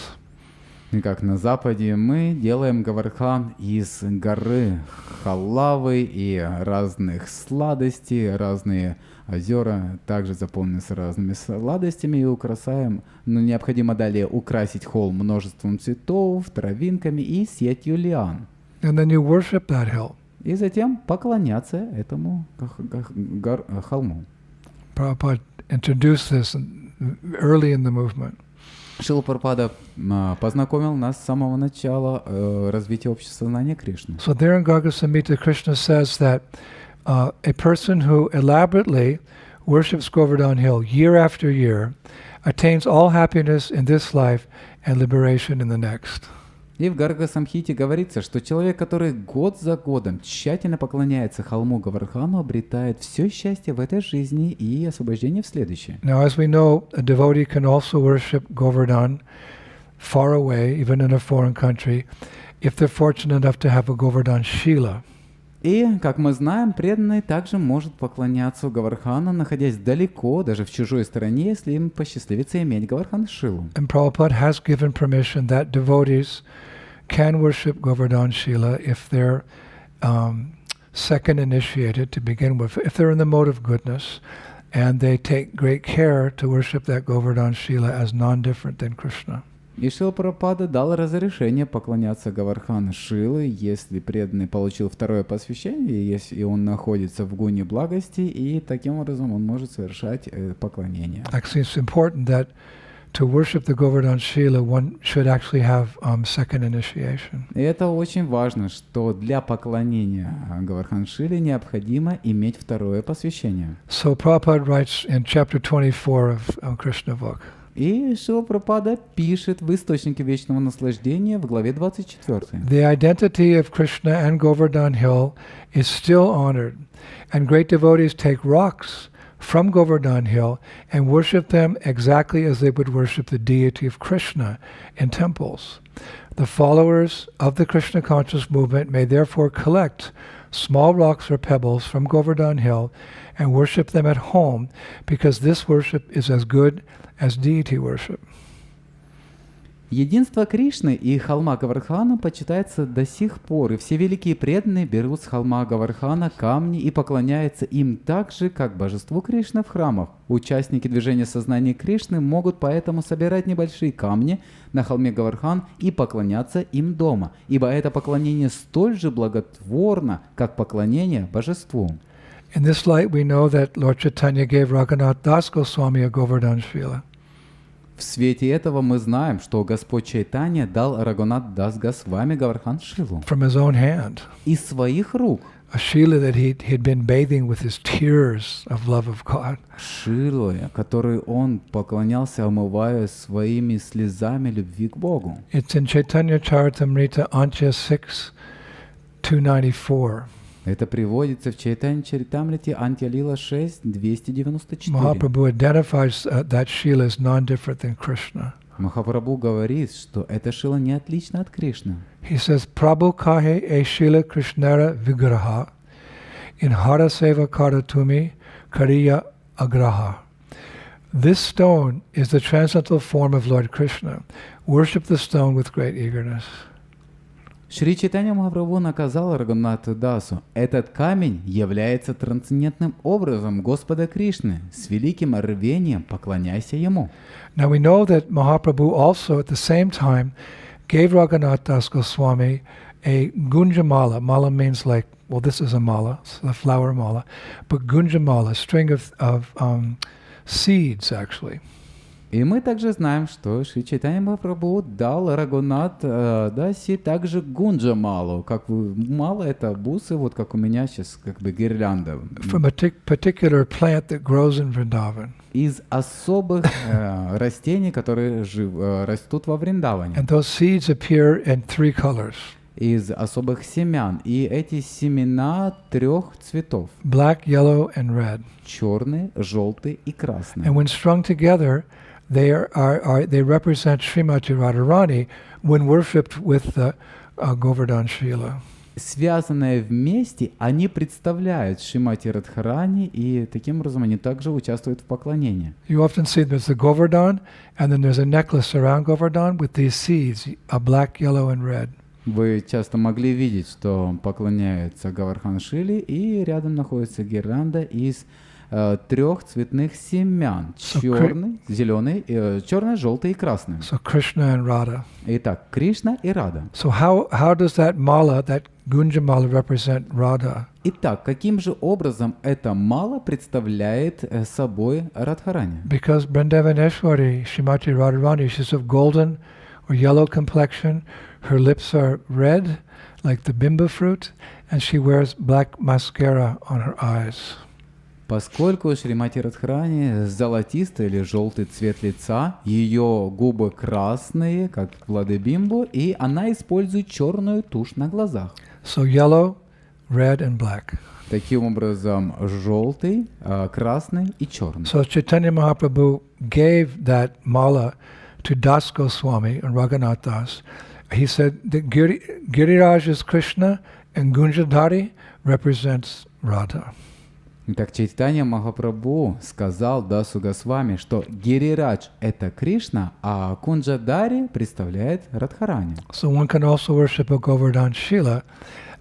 И как на Западе мы делаем Говардхан из горы халавы и разных сладостей, разные озера также заполнены с разными сладостями и украшаем. Но необходимо далее украсить холм множеством цветов, травинками и сетью лиан. And then you worship that hill. И затем поклоняться этому холму. Prabhupada introduced this early in the movement. Шрила Прабхупада познакомил нас с самого начала развития общества знания Кришны. So there in Garga Samhita, Krishna says that a person who elaborately worships Govardhan Hill year after year attains all happiness in this life and liberation in the next. И в Гарга Самхите говорится, что человек, который год за годом тщательно поклоняется холму Говардхану, обретает все счастье в этой жизни и освобождение в следующей. Now, as we know, a devotee can also worship Govardhan far away, even in a foreign country, if they're fortunate enough to have a Govardhan Shila. И, как мы знаем, преданный также может поклоняться Говардхану, находясь далеко, даже в чужой стране, если им посчастливится иметь Говардхан Шилу. And Prabhupada has given permission that devotees can worship Govardhan Shila if they're second initiated to begin with, if they're in the mode of goodness, and they take great care to worship that Govardhan Shila as non-different than Krishna. И Шрила Прабхупада дал разрешение поклоняться Говардхану Шилы, если преданный получил второе посвящение, если он находится в гуне благости, и таким образом он может совершать поклонение. Actually, it's important that to worship the Govardhan Shila, one should actually have second initiation. И это очень важно, что для поклонения Говардхан Шиле необходимо иметь второе посвящение. So Prabhupada writes in chapter 24 of Krishna book. И Шрила Прабхупада пишет в «Источнике вечного наслаждения» в главе 24. The identity of Krishna and Govardhan Hill is still honored, and great devotees take rocks from Govardhan Hill and worship them exactly as they would worship the deity of Krishna in temples. The followers of the Krishna conscious movement may therefore collect small rocks or pebbles from Govardhan Hill and worship them at home, because this worship is as good as deity worship. Единство Кришны и холма Говардхана почитается до сих пор, и все великие преданные берут с холма Говардхана камни и поклоняются им так же, как божеству Кришны в храмах. Участники движения сознания Кришны могут поэтому собирать небольшие камни на холме Говардхан и поклоняться им дома, ибо это поклонение столь же благотворно, как поклонение божеству. In this light, we know that Lord Chaitanya gave Raghunath Das Goswami a Govardhan Shila. В свете этого мы знаем, что Господь Чайтанья дал Рагунат Дас Госвами Говардхан Шилу From his own hand. из своих рук. A Shila that he'd been bathing with his tears of love of God. Шилу, которой он поклонялся, омывая своими слезами любви к Богу. It's in Chaitanya Charitamrita, Antya 6, 294. Это приводится в Чайтанья Чаритамрите Антья Лила 6, 294. Mahaprabhu identifies that Shila as non-different than Krishna. Махапрабху говорит, что эта Шила не отлична от Кришны. He says, Prabhu kahe e Shila Krishnara vigraha in hara seva karatumi kariya agraha. This stone is the transcendental form of Lord Krishna. Worship the stone with great eagerness. Шри Чайтанья Махапрабху наказал Рагунату Дасу: этот камень является трансцендентным образом Господа Кришны. С великим рвением поклоняйся ему. Now we know that Mahaprabhu also at the same time gave Raghunath Das Goswami a gunjamala. Mala means like, well, this is a mala, the flower mala, but gunjamala, a string of seeds actually. И мы также знаем, что Шри Чайтанья Махапрабху дал Рагунат Даси также гунджамалу. Как мало это бусы, вот как у меня сейчас как бы гирлянда. From a particular plant that grows in Vrindavan. Из особых растений, которые растут во Вриндаване. And those seeds appear in 3 colors. Из особых семян. И эти семена 3 цветов. Black, yellow, and red. Черный, желтый и красный. And when strung together, they represent Srimati Radharani when worshipped with the Govardhan Shila. связанные вместе, они представляют Шримати Радхарани, и таким образом они также участвуют в поклонении. You often see there's the Govardhan, and then there's a necklace around Govardhan with these seeds, a black, yellow, and red. Вы часто могли видеть, что поклоняются Говардхан Шиле, и рядом находится гирлянда из 3 цветных семян: черный, зеленый, черный, желтый и красный. So Krishna and Radha. Итак, Кришна и Рада. So how does that mala, that Gunja mala, represent Radha? Итак, каким же образом эта мала представляет собой Радхарани? Because Vrindavaneshwari, Srimati Radharani, she's of golden or yellow complexion, her lips are red like the bimba fruit, and she wears black mascara on her eyes. Поскольку у Шримати Радхарани золотистый или желтый цвет лица, ее губы красные, как Влады Бимбу, и она использует черную тушь на глазах. So yellow, red, and black. Таким образом, желтый, красный и черный. So Chaitanya Mahaprabhu gave that mala to Das Goswami and Raghunath Das. He said that Giriraj is Krishna and Gunjadhari represents Radha. Итак, Чайтанья Махапрабху сказал Дасу Госвами, что Гирирадж — это Кришна, а Кунджадари представляет Радхарани. So one can also worship a Govardhan Shila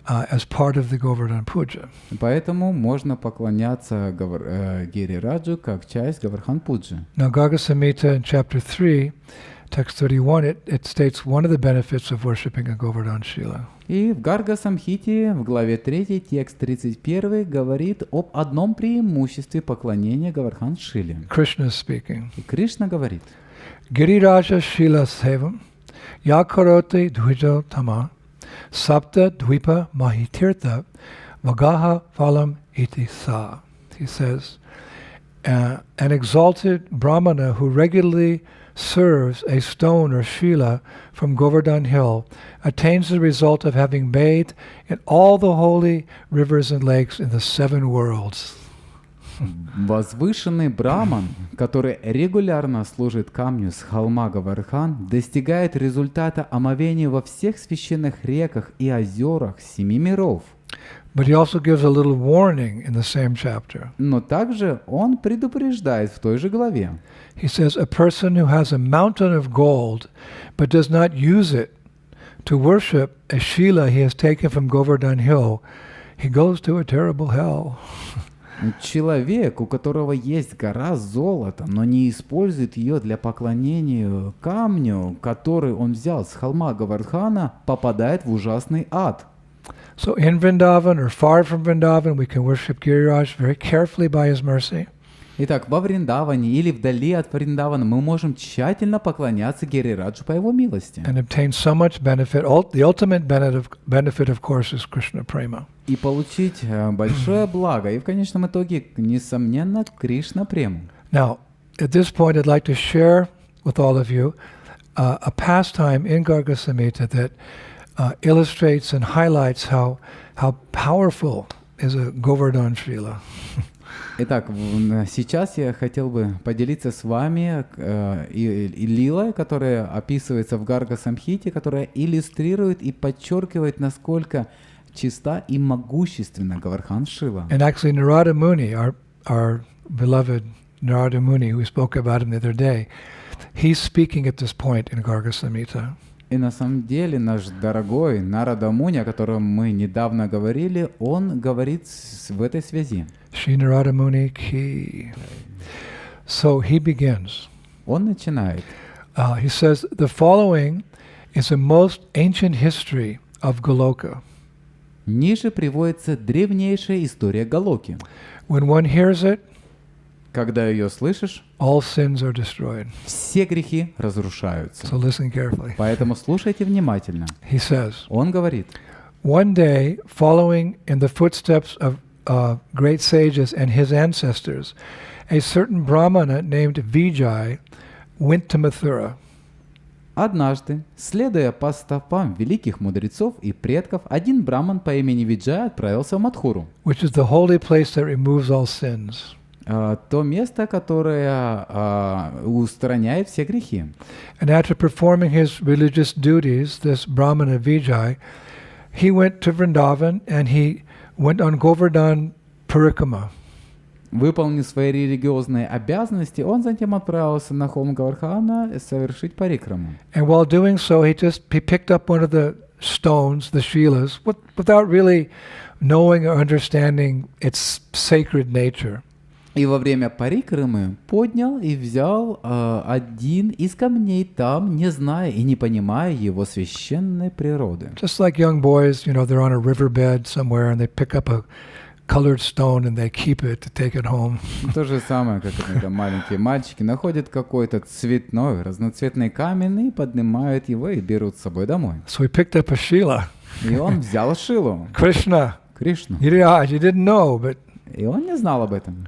as part of the Govardhan Puja. Поэтому можно поклоняться Гирираджу как часть Говардхан Пуджи. Now Garga Samhita in chapter 3, text 31, it states one of the benefits of worshiping a Govardhan Shila. И в Гарга Самхите в главе 3, текст 31 говорит об одном преимуществе поклонения Говардхан Шиле. Krishna is speaking. И Кришна говорит: Giriraja Shila Sevam Yakaroti Dvijo Tama Sapta Dvipa Mahitirtha Vagaha Phalam Iti Sa. He says, an exalted Brahmana who regularly serves a stone or shila from Govardhan Hill attains the result of having bathed in all the holy rivers and lakes in the 7 worlds. Возвышенный браман, который регулярно служит камню с холма Говардхан, достигает результата омовения во всех священных реках и озерах 7 миров. But he also gives a little warning in the same chapter. Но также он предупреждает в той же главе. He says, a person who has a mountain of gold but does not use it to worship a shila he has taken from Govardhan Hill, he goes to a terrible hell. Человек, у которого есть гора золота, но не использует ее для поклонения камню, который он взял с холма Говардхана, попадает в ужасный ад. So in Vrindavan or far from Vrindavan, we can worship Giriraj very carefully by his mercy. Итак, во Вриндаване или вдали от Вриндавана мы можем тщательно поклоняться Гирираджу по его милости. And obtain so much benefit. The ultimate benefit, of course, is Krishna Prema. И получить большое благо. И в конечном итоге, несомненно, Кришна Прему. Now, at this point, I'd like to share with all of you a pastime in Garga Samhita that illustrates and highlights how powerful is a Govardhan Srila. Итак, сейчас я хотел бы поделиться с вами и лилой, которая описывается в Гарга Самхите, которая иллюстрирует и подчеркивает, насколько чиста и могущественна Говардхан Шила. And actually Narada Muni, our beloved Narada Muni, we spoke about him the other day, he's speaking at this point in Garga Samhita. И на самом деле наш дорогой Нарада Муни, о котором мы недавно говорили, он говорит в этой связи. Shri Narada Muni ki. So he begins. Он начинает. He says, the following is the most ancient history of Goloka. Ниже приводится древнейшая история Галоки. When one hears it, когда ее слышишь, all sins are destroyed. Все грехи разрушаются. So listen carefully. Поэтому слушайте внимательно. He says, Он говорит, one day, following in the footsteps of great sages and his ancestors, a certain Brahmana named Vijay went to Mathura. Однажды, следуя по стопам великих мудрецов и предков, один браман по имени Виджай отправился в Мадхуру, which is the holy place that removes all sins. То место, которое устраняет все грехи. And after performing his religious duties, this Brahmana Vijay, he went to Vrindavan and he went on Govardhan Parikrama. Выполнив свои религиозные обязанности, он затем отправился на холм Говардхана совершить парикраму. And while doing so, he picked up one of the stones, the Shrilas, without really knowing or understanding its sacred nature. И во время парикрамы поднял и взял один из камней там, не зная и не понимая его священной природы. Just like young boys, they're on a riverbed somewhere and they pick up a colored stone and they keep it to take it home. То же самое, как это маленькие мальчики находят какой-то цветной, разноцветный камень и поднимают его и берут с собой домой. So he picked up a Srila. И он взял Шилу, Krishna. Кришну. You didn't know, but И он не знал об этом.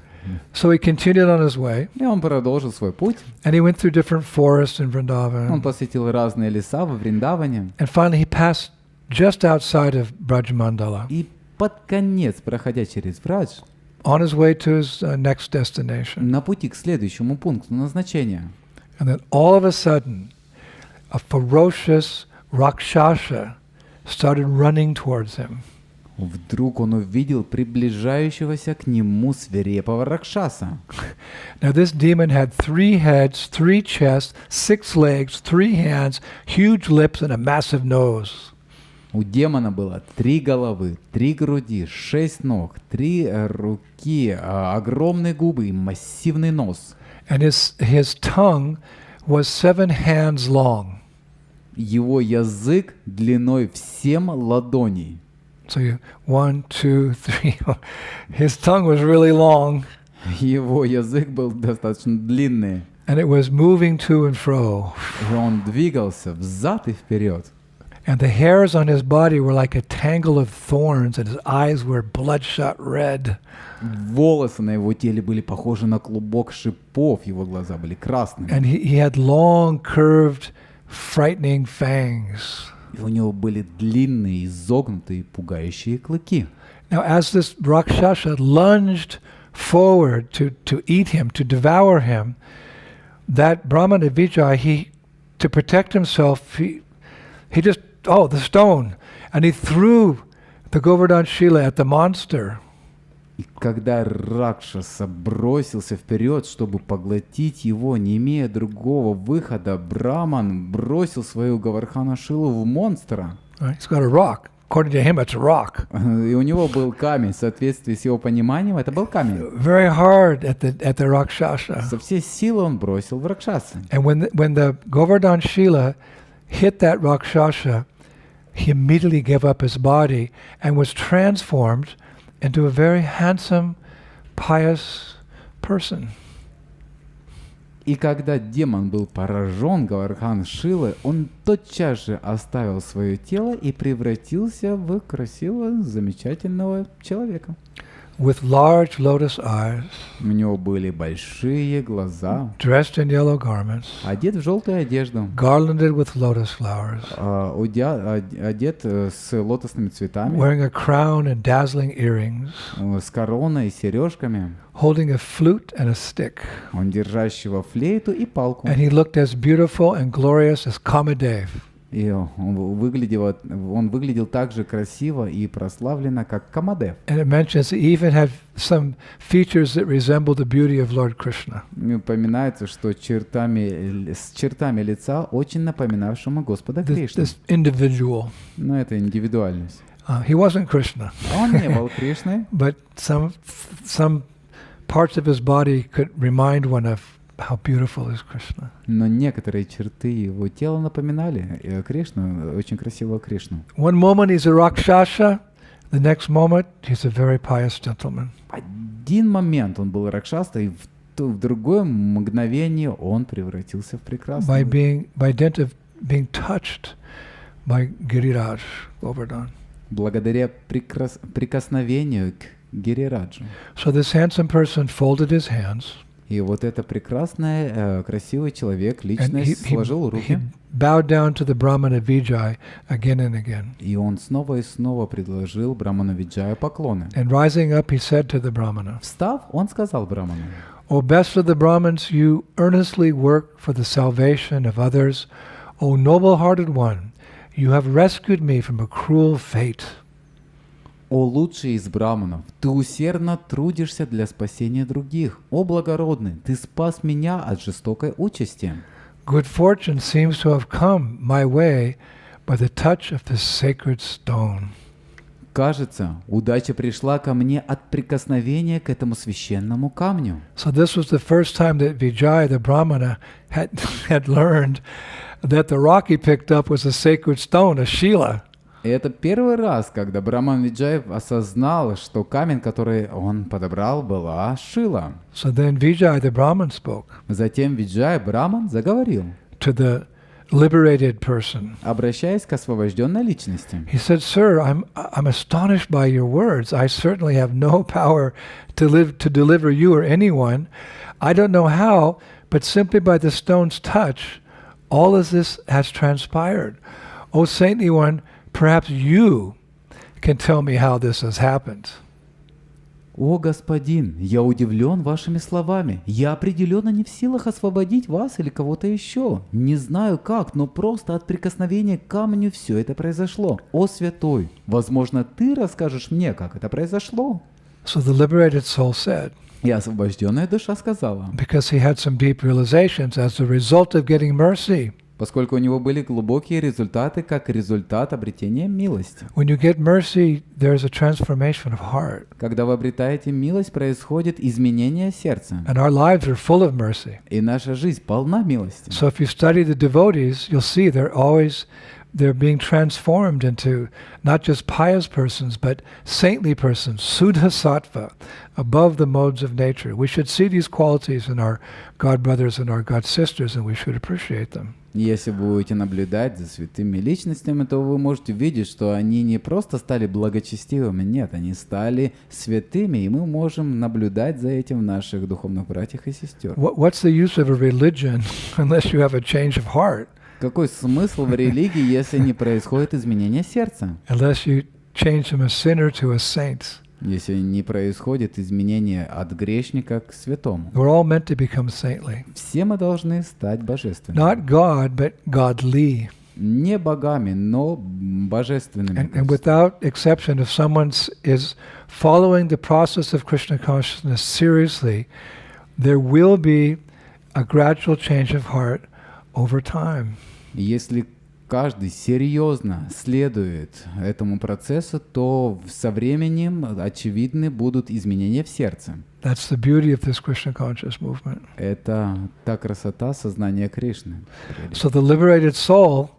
so he continued on his way. И он продолжил свой путь. And he went through different forests in Он Vrindavan. посетил разные леса во Вриндаване. And finally he passed just outside of Brajmandala И под конец, проходя через Врадж, on his way to his next destination. на пути к следующему пункту назначения, And then all of a sudden, a ferocious Rakshasa started running towards him. вдруг он увидел приближающегося к нему свирепого Ракшаса. Now this demon had 3 heads, 3 chests, 6 legs, 3 hands, huge lips, and a massive nose. У демона было 3 головы, 3 груди, 6 ног, 3 руки, огромные губы и массивный нос. And his tongue was 7 hands long. Его язык длиной в 7 ладоней. So 1, 2, 3. His tongue was really long. Его язык был достаточно длинный. And it was moving to and fro. И он двигался взад и вперед. And the hairs on his body were like a tangle of thorns, and his eyes were bloodshot red. Волосы на его теле были похожи на клубок шипов, его глаза были красными. And he had long, curved, frightening fangs. И у него были длинные, изогнутые, пугающие клыки. Now, as this Rakshasa lunged forward to eat him, to devour him, that Brahmana Vijay, to protect himself, he just, the stone, and he threw the Govardhan Shila at the monster. И когда Ракшаса бросился вперед, чтобы поглотить его, не имея другого выхода, Браман бросил свою Говардхана-шилу в монстра. He's got a rock. According to him, it's a rock. И у него был камень, в соответствии с его пониманием, это был камень. Very hard at the Rakshasa. Со всей силы он бросил в Ракшаса. And when the Govardhan Shila hit that Rakshasa, he immediately gave up his body and was transformed into a very handsome, pious person. И когда демон был поражен Говардхан Шилой, он тотчас же оставил свое тело и превратился в красивого, замечательного человека. With large lotus eyes, У него были большие глаза, dressed in yellow garments, одет в желтую одежду, garlanded with lotus flowers, одет с лотосными цветами, wearing a crown and dazzling earrings, с короной и сережками, holding a flute and a stick. он держащего флейту и палку. And he looked as beautiful and glorious as Kamadev. И он выглядел так же красиво и прославленно, как Камадев. And it mentions he even had some features that resembled the beauty of Lord Krishna. Упоминается, что с чертами лица, очень напоминавшему Господа Кришну. This individual. Но это индивидуальность. He wasn't Krishna. Он не был Кришной, But some parts of his body could remind one of how beautiful is Krishna. но некоторые черты его тела напоминали Кришну, очень красивого Кришну. One moment he's a Rakshasa, the next moment he's a very pious gentleman. Один момент он был Ракшасой, и в другое мгновение он превратился в прекрасного. By dint of being touched by Giriraj Govardhan. Благодаря прикосновению к Гирираджу. So this handsome person folded his hands. И вот это прекрасный, красивый человек, And личность, сложил he руки. bowed down to the Brahmana Vijay again and again. И он снова и снова предложил Браману Виджаю поклоны. And rising up, he said to the Brahmana, Встав, он сказал Браману: O best of the Brahmins, you earnestly work for the salvation of others. O noble-hearted one, you have rescued me from a cruel fate. О лучший из браманов, ты усердно трудишься для спасения других. О благородный, ты спас меня от жестокой участи. Good fortune seems to have come my way by the touch of this sacred stone. Кажется, удача пришла ко мне от прикосновения к этому священному камню. So this was the first time that Vijay, the Brahmana, had learned that the rock he picked up was a sacred stone, a Shila. И это первый раз, когда Браман Виджай осознал, что камень, который он подобрал, была Шила. So then Vijay, the Brahman, spoke Затем Виджай, Браман, заговорил, to the liberated person. обращаясь к освобожденной личности. He said, "Sir, I'm astonished by your words. I certainly have no power to deliver you or anyone. I don't know how, but simply by the stone's touch, all of this has transpired. O saintly one, perhaps you can tell me how this has happened." «О, господин, я удивлен вашими словами. Я определенно не в силах освободить вас или кого-то еще. Не знаю как, но просто от прикосновения к камню все это произошло. О, святой, возможно, ты расскажешь мне, как это произошло». So the liberated soul said, И освобожденная душа сказала, because he had some deep realizations as a result of getting mercy. поскольку у него были глубокие результаты, как результат обретения милости. When you get mercy, there's a transformation of heart. Когда вы обретаете милость, происходит изменение сердца. And our lives are full of mercy. И наша жизнь полна милости. So if you study the devotees, you'll see they're being transformed into not just pious persons, but saintly persons, Suddha Sattva, above the modes of nature. We should see these qualities in our God brothers and our God sisters, and we should appreciate them. Если вы будете наблюдать за святыми личностями, то вы можете видеть, что они не просто стали благочестивыми, нет, они стали святыми, и мы можем наблюдать за этим в наших духовных братьях и сестер. What's the use of a religion unless you have a change of heart? Какой смысл в религии, если не происходит изменение сердца? Unless you change from a sinner to a saint. Если не происходит изменение от грешника к святому. We're all meant to become saintly. Все мы должны стать божественными. Not God, but godly. Не богами, но божественными. And without exception, if someone is following the process of Krishna consciousness seriously, there will be a gradual change of heart over time. Если каждый серьезно следует этому процессу, то со временем очевидны будут изменения в сердце. That's the beauty of this Krishna conscious movement. Это та красота сознания Кришны. So the liberated soul,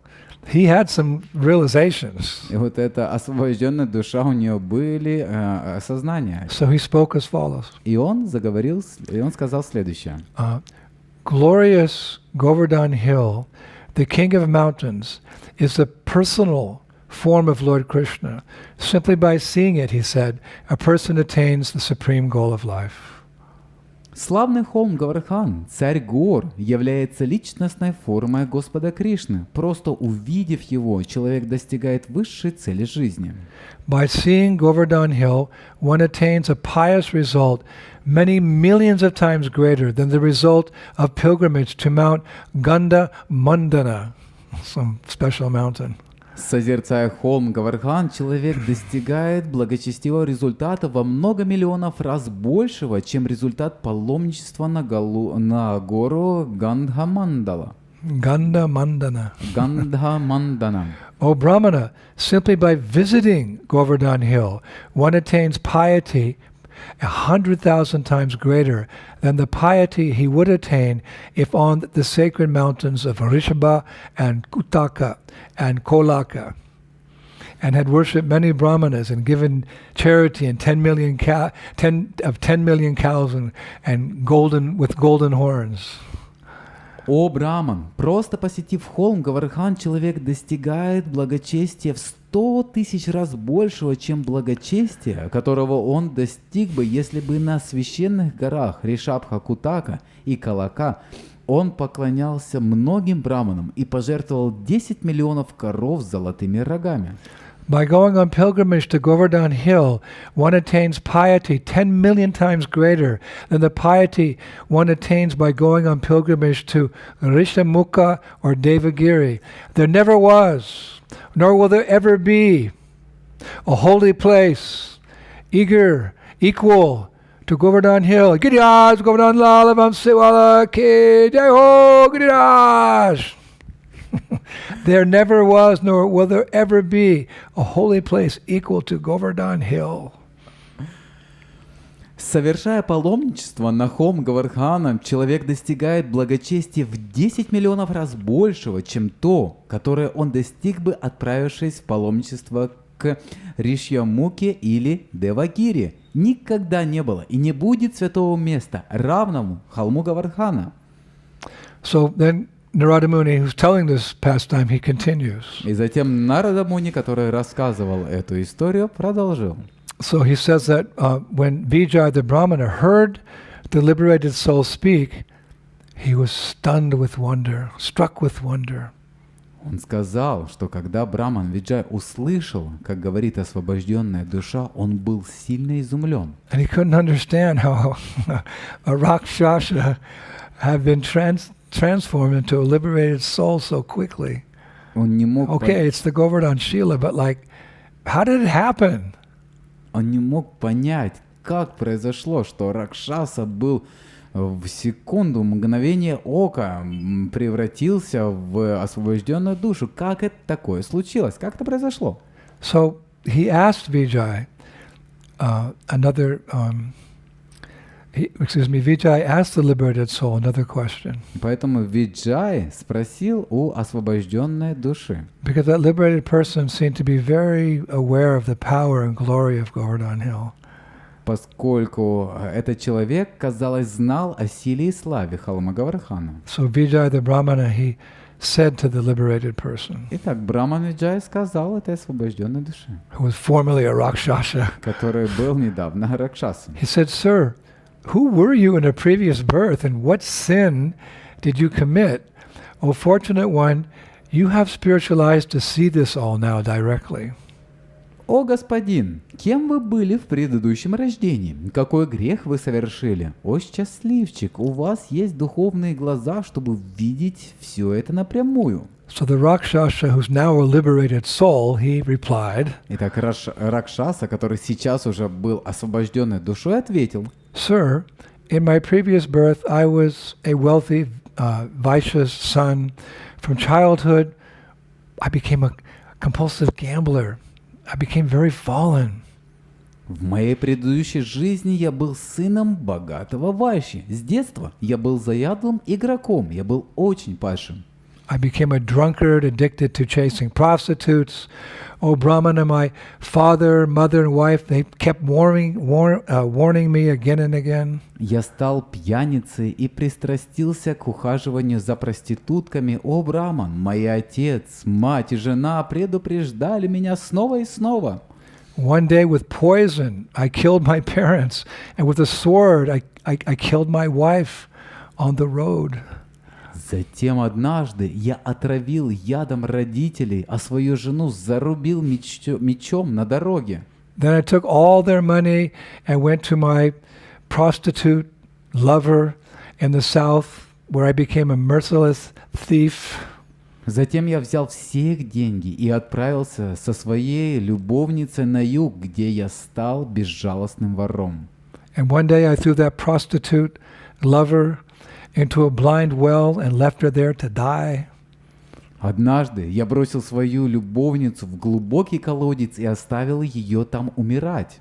he had some realizations. И вот эта освобожденная душа, у нее были осознания. So he spoke as follows. И он заговорил, и он сказал следующее. Glorious Govardhan Hill, the king of mountains, is the personal form of Lord Krishna. Simply by seeing it, he said, a person attains the supreme goal of life. Славный холм Гавардхан, царь гор, является личностной формой Господа Кришны. Просто увидев его, человек достигает высшей цели жизни. By seeing Govardhan Hill, one attains a pious result many millions of times greater than the result of pilgrimage to Mount Ganda Mandana, some special mountain. Созерцая холм Гавардхан, человек достигает благочестивого результата во много миллионов раз большего, чем результат паломничества на гору Гандхамандала. Gandhamandana. Гандхамандана. O Brahmana, simply by visiting Govardhan Hill, one attains piety 100,000 times greater than the piety he would attain if on the sacred mountains of Rishabha and Kutaka and Kolaka, and had worshipped many brahmanas and given charity and 10 million cows and golden horns. О, Браман, просто посетив холм Гавардхан, человек достигает благочестия в 100 тысяч раз большего, чем благочестие, которого он достиг бы, если бы на священных горах Ришабха, Кутака и Калака он поклонялся многим браманам и пожертвовал 10 миллионов коров с золотыми рогами. By going on pilgrimage to Govardhan Hill, one attains piety 10 million times greater than the piety one attains by going on pilgrimage to Rishamukha or Devagiri. There never was nor will there ever be a holy place equal to Govardhan Hill. Giriraj Govardhan Lalavam Siwala Ke Jai Ho Giriraj. There never was, nor will there ever be, a holy place equal to Govardhan Hill. Совершая паломничество на холм Говардхана, человек достигает благочестия в 10 миллионов раз большего, чем то, которое он достиг бы, отправившись в паломничество к Ришьямуке или Девагире. Никогда не было и не будет святого места, равному холму Говардхана. So then Narada Muni, who's telling this pastime, he continues. И затем Нарада Муни, который рассказывал эту историю, продолжил. So he says that when Vijay the Brahmana heard the liberated soul speak, he was stunned with wonder, struck with wonder. Он сказал, что когда Браман Виджай услышал, как говорит освобожденная душа, он был сильно изумлен. And he couldn't understand how a Rakshasa had been transformed into a liberated soul so quickly. Он не мог Okay, it's the Govardhan Shila, but like, how did it happen? Он не мог понять, как произошло, что Ракшаса был в секунду, мгновение ока превратился в освобожденную душу. Как это такое случилось? Как это произошло? So he asked Vijay, Vijay asked the liberated soul another question. Поэтому Виджай спросил у освобожденной души. Because that liberated person seemed to be very aware of the power and glory of Govardhan Hill. Поскольку этот человек, казалось, знал о силе и славе холма Говардхана. So Vijay the Brahmana, he said to the liberated person, Итак, Браман Виджай сказал этой освобожденной душе, who was formerly a Rakshasa, который был недавно Ракшасом. he said, Sir, who were you in a previous birth and what sin did you commit? O fortunate one, you have spiritualized to see this all now directly. «О, господин, кем вы были в предыдущем рождении? Какой грех вы совершили? О, счастливчик, у вас есть духовные глаза, чтобы видеть все это напрямую». So the Rakshasa, who's now a liberated soul, he replied, Итак, Ракшаса, который сейчас уже был освобожденной душой, ответил, Sir, in my previous birth I was a wealthy Vaishya's son. From childhood, I became a compulsive gambler. I became very fallen. В моей предыдущей жизни я был сыном богатого вайши. С детства я был заядлым игроком, я был очень падшим. I became a drunkard, addicted to chasing prostitutes. O Brahmana, my father, mother, and wife, they kept warning me again and again. Я стал пьяницей и пристрастился к ухаживанию за проститутками. О, Браман, мои отец, мать и жена предупреждали меня снова и снова. One day with poison, I killed my parents, and with a sword, I killed my wife on the road. Затем однажды я отравил ядом родителей, а свою жену зарубил мечом на дороге. Then I took all their money and went to my prostitute lover in the south, where I became a merciless thief. Затем я взял все их деньги и отправился со своей любовницей на юг, где я стал безжалостным вором. And one day I threw that prostitute lover into a blind well and left her there to die. Однажды я бросил свою любовницу в глубокий колодец и оставил ее там умирать.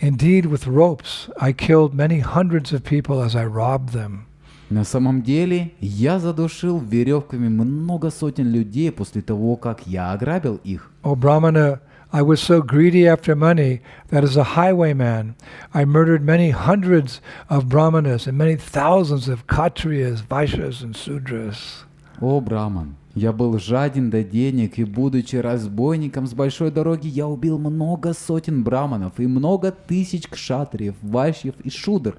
Indeed, with ropes, I killed many hundreds of people as I robbed them. На самом деле, я задушил веревками много сотен людей после того, как я ограбил их. O Brahmana, I was so greedy after money that as a highwayman, I murdered many hundreds of Brahmanas and many thousands of Kshatriyas, Vaishyas and Sudras. О, Браман, я был жаден до денег, и, будучи разбойником с большой дороги, я убил много сотен браманов и много тысяч кшатриев, вайшьев и шудр.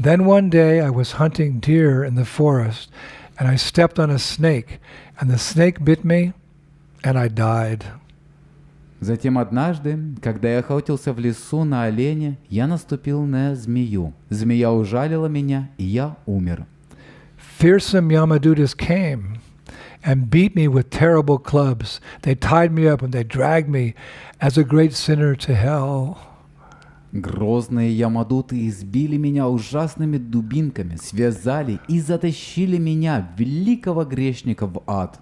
Then one day I was hunting deer in the forest, and I stepped on a snake, and the snake bit me, and I died. Затем однажды, когда я охотился в лесу на оленя, я наступил на змею. Змея ужалила меня, и я умер. Fearsome Yamadutas came and beat me with terrible clubs. They tied me up and they dragged me as a great sinner to hell. Грозные ямадуты избили меня ужасными дубинками, связали и затащили меня, великого грешника, в ад.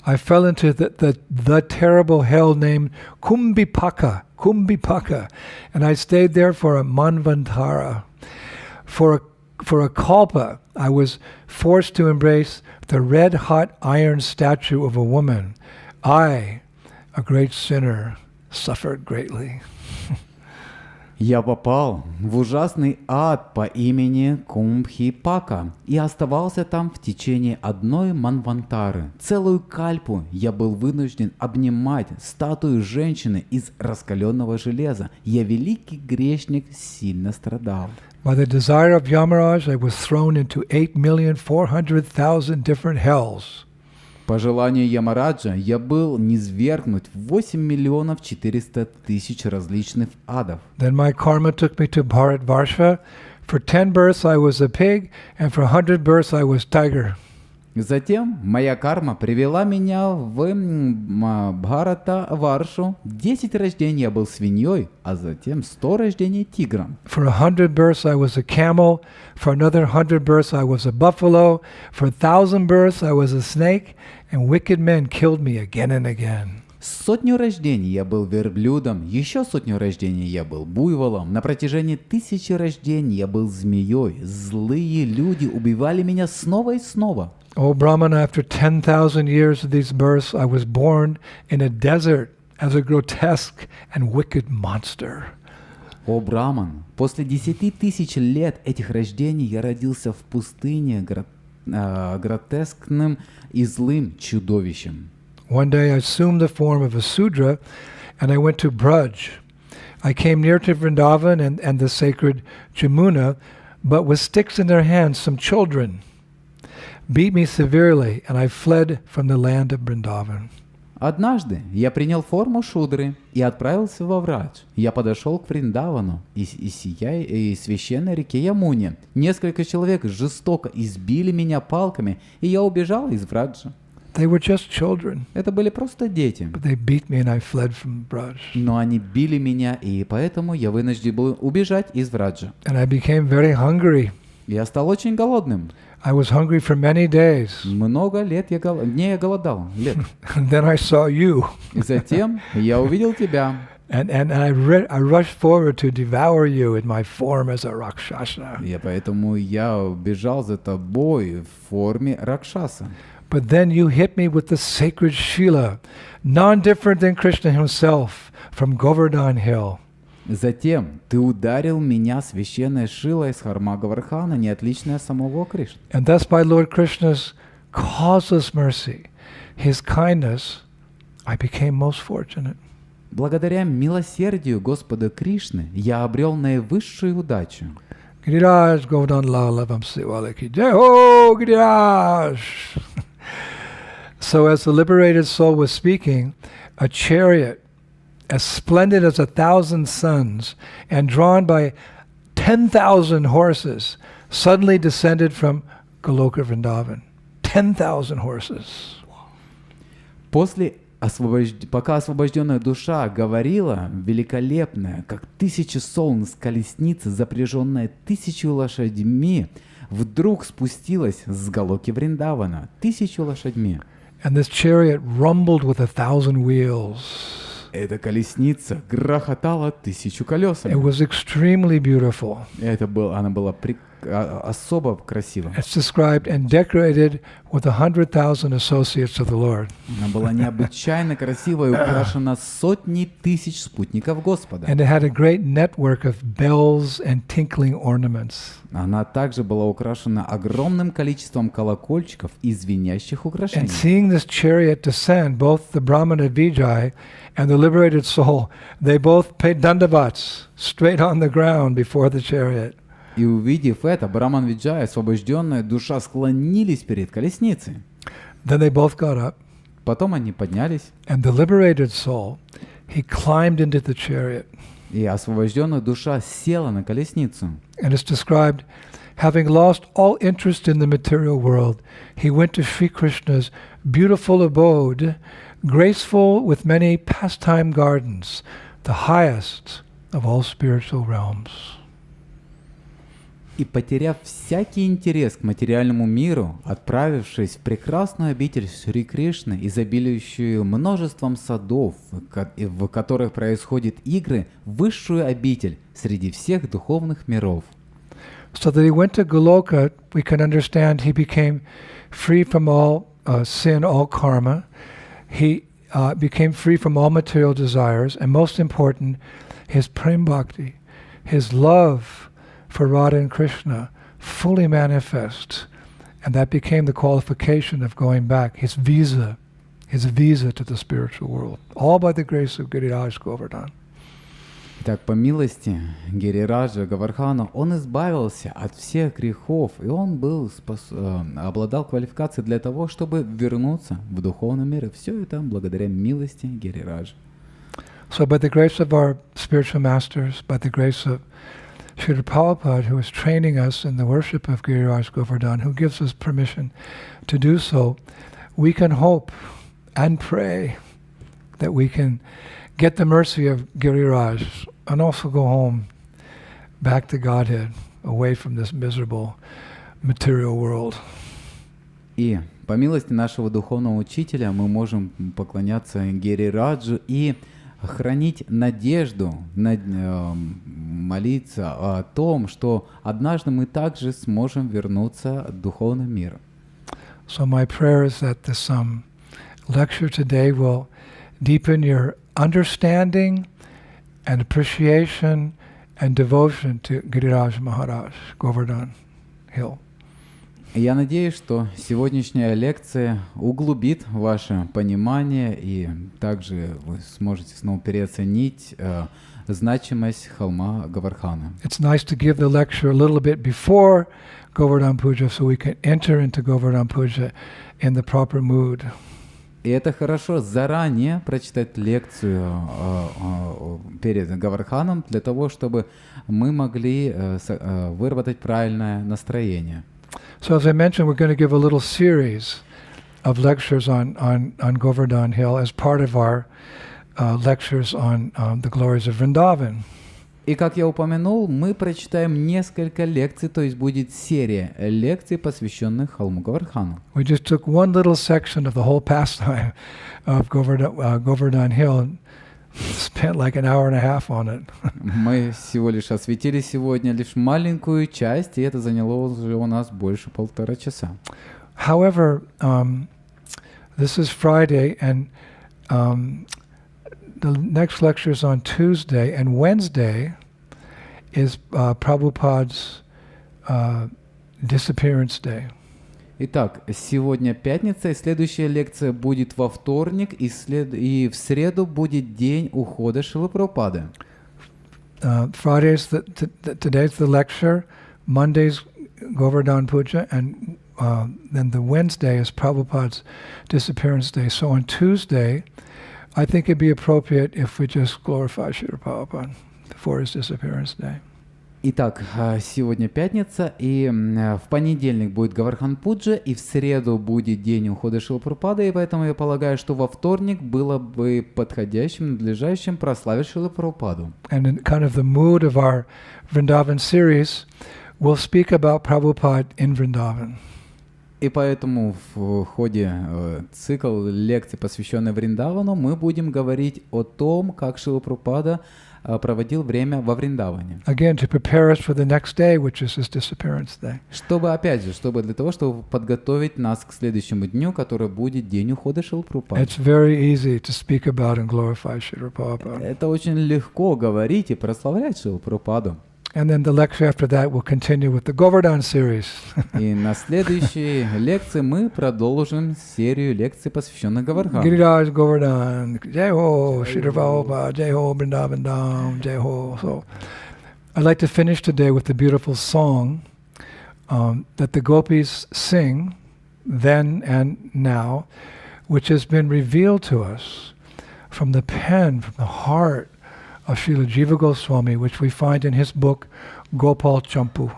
I fell into the terrible hell named Kumbhipaka, and I stayed there for a manvantara. For a kalpa, I was forced to embrace the red-hot iron statue of a woman. I, a great sinner, suffered greatly. Я попал в ужасный ад по имени Кумбхипака и оставался там в течение одной манвантары. Целую кальпу я был вынужден обнимать статую женщины из раскаленного железа. Я великий грешник, сильно страдал. By the desire of Yamaraj, I was thrown into 8,400,000 different hells. По желанию Ямараджа я был низвергнут в 8 400 000 различных адов. Then my karma took me to Bharatvarsha. For 10 births I was a pig, and for 100 births I was tiger. Затем моя карма привела меня в Бхарата-Варшу. 10 рождений я был свиньей, а затем 100 рождений тигром. For 100 births I was a camel. For another 100 births I was a buffalo. For 1,000 births I was a snake, and wicked men killed me again and again. 100 рождений я был верблюдом, еще 100 рождений я был буйволом, на протяжении 1000 рождений я был змеей. Злые люди убивали меня снова и снова. O Brahmana, after 10,000 years of these births, I was born in a desert as a grotesque and wicked monster. О Браман, после 10 000 лет этих рождений я родился в пустыне гротескным и злым чудовищем. One day I assumed the form of a Sudra and I went to Braj. I came near to Vrindavan and the sacred Jamuna, but with sticks in their hands some children beat me severely, and I fled from the land of Vrindavan. Однажды я принял форму шудры и отправился во Врадж. Я подошел к Вриндавану и священной реке Ямуне. Несколько человек жестоко избили меня палками, и я убежал из Враджа. They were just children, Это были просто дети. but they beat me and I fled from Braj. Но они били меня, и поэтому я вынужден был убежать из Враджа. And I became very hungry. Я стал очень голодным. I was hungry for many days. Много дней я голодал. Лет. And then I saw you. И затем я увидел тебя. And I rushed forward to devour you in my form as a Rakshasa. И поэтому я бежал за тобой в форме Ракшаса. But then you hit me with the sacred Shila, non-different than Krishna himself, from Govardhan Hill. Затем ты ударил меня священной шилой из Харма-Гавардхана, не отличной от самого Кришны. And thus by Lord Krishna's causeless mercy, his kindness, I became most fortunate. Благодаря милосердию Господа Кришны я обрел наивысшую удачу. Giriraj Govardhan Lala Vamsivalaki Jai Ho Giriraj. So as the liberated soul was speaking, a chariot as splendid as 1,000 suns and drawn by 10,000 horses suddenly descended from Goloka Vrindavan. 10,000 horses. Пока освобожденная душа говорила, великолепная, как 1000 солнц колесница, запряженная 1000 лошадьми, вдруг спустилась с Галоки Вриндавана 1000 лошадьми. And this chariot rumbled with 1,000 wheels. Эта колесница грохотала 1000 колесами. It was extremely beautiful. Она была особо красива. It's described and decorated with 100,000 associates of the Lord. Она была необычайно красива и украшена сотней тысяч спутников Господа. And it had a great network of bells and tinkling ornaments. Она также была украшена огромным количеством колокольчиков и звенящих украшений. And seeing this chariot descend, both the Brahmana Vijay and the liberated soul, they both paid dandavats straight on the ground before the chariot. И увидев это, Браман Виджай и освобожденная душа склонились перед колесницей. Then they both got up. Потом они поднялись. And the liberated soul, he climbed into the chariot. И освобожденная душа села на колесницу. And it's described, having lost all interest in the material world, he went to Sri Krishna's beautiful abode, graceful with many pastime gardens, the highest of all spiritual realms. И, потеряв всякий интерес к материальному миру, отправившись в прекрасную обитель Шри Кришны, изобилующую множеством садов, в которых происходят игры, высшую обитель среди всех духовных миров. So that he went to Goloka, we can understand he became free from all sin, all karma. He became free from all material desires, and most important, his prem bhakti, his love for Radha and Krishna, fully manifest, and that became the qualification of going back, his visa to the spiritual world, all by the grace of Giriraj Govardhan. Итак, по милости Гирираджа Говардхана он избавился от всех грехов, и он обладал квалификацией для того, чтобы вернуться в духовный мир. И все это благодаря милости Гирираджа. So by the grace of our spiritual masters, by the grace of Srila Prabhupada, who is training us in the worship of Giriraj Govardhan, who gives us permission to do so, we can hope and pray that we can get the mercy of Giriraj and also go home, back to Godhead, away from this miserable material world. И по милости нашего духовного учителя мы можем поклоняться Гирираджу и хранить надежду, молиться о том, что однажды мы также сможем вернуться в духовный мир. So my prayer is that this lecture today will deepen your understanding and appreciation and devotion to Giriraj Maharaj, Govardhan Hill. Я надеюсь, что сегодняшняя лекция углубит ваше понимание, и также вы сможете снова переоценить значимость холма Говардхана. It's nice to give the lecture a little bit before Govardhan Puja, so we can enter into Govardhan Puja in the proper mood. И это хорошо заранее прочитать лекцию перед Говардханом для того, чтобы мы могли выработать правильное настроение. So as I mentioned, we're going to give a little series of lectures on Govardhan Hill as part of our lectures on the glories of Vrindavan. И как я упомянул, мы прочитаем несколько лекций, то есть будет серия лекций, посвященных холму Говардхану. We just took one little section of the whole pastime of Govardhan Hill and spent like an hour and a half on it. Мы всего лишь осветили сегодня лишь маленькую часть, и это заняло уже у нас больше 1,5 часа. However, this is Friday, and the next lecture is on Tuesday, and Wednesday is Prabhupada's disappearance day. Итак, сегодня пятница, и следующая лекция будет во вторник, и в среду будет день ухода Шрилы Прабхупады. Friday's today's the lecture, Monday's Govardhan Puja, and then the Wednesday is Prabhupada's disappearance day. So on Tuesday, I think it'd be appropriate if we just glorify Srila Prabhupada before his disappearance day. Итак, сегодня пятница, и в понедельник будет Говардхан Пуджа, и в среду будет день ухода Шрилы Прабхупады, и поэтому я полагаю, что во вторник было бы подходящим, надлежащим прославить Шрилу Прабхупаду. And in kind of the mood of our Vrindavan series, we'll speak about Prabhupada in Vrindavan. И поэтому в ходе цикла лекций, посвященных Вриндавану, мы будем говорить о том, как Шрила Прабхупада проводил время во Вриндаване. Again, to prepare us for the next day, which is his disappearance day. Чтобы, опять же, для того, чтобы подготовить нас к следующему дню, который будет день ухода Шрилы Прабхупады. It's very easy to speak about and glorify Srila Prabhupada. Это очень легко говорить и прославлять Шрилу Прабхупаду. And then the lecture after that will continue with the Govardhan series. И на следующей лекции мы продолжим серию лекций, посвященных Говардхану. Giriraj Govardhan, Jai Ho, Srila Prabhupada, Jai Ho, Vrindavan Dham, Jai Ho. So I'd like to finish today with a beautiful song that the gopis sing then and now, which has been revealed to us from the pen, from the heart of Srila Jiva Goswami, which we find in his book Gopal Champu.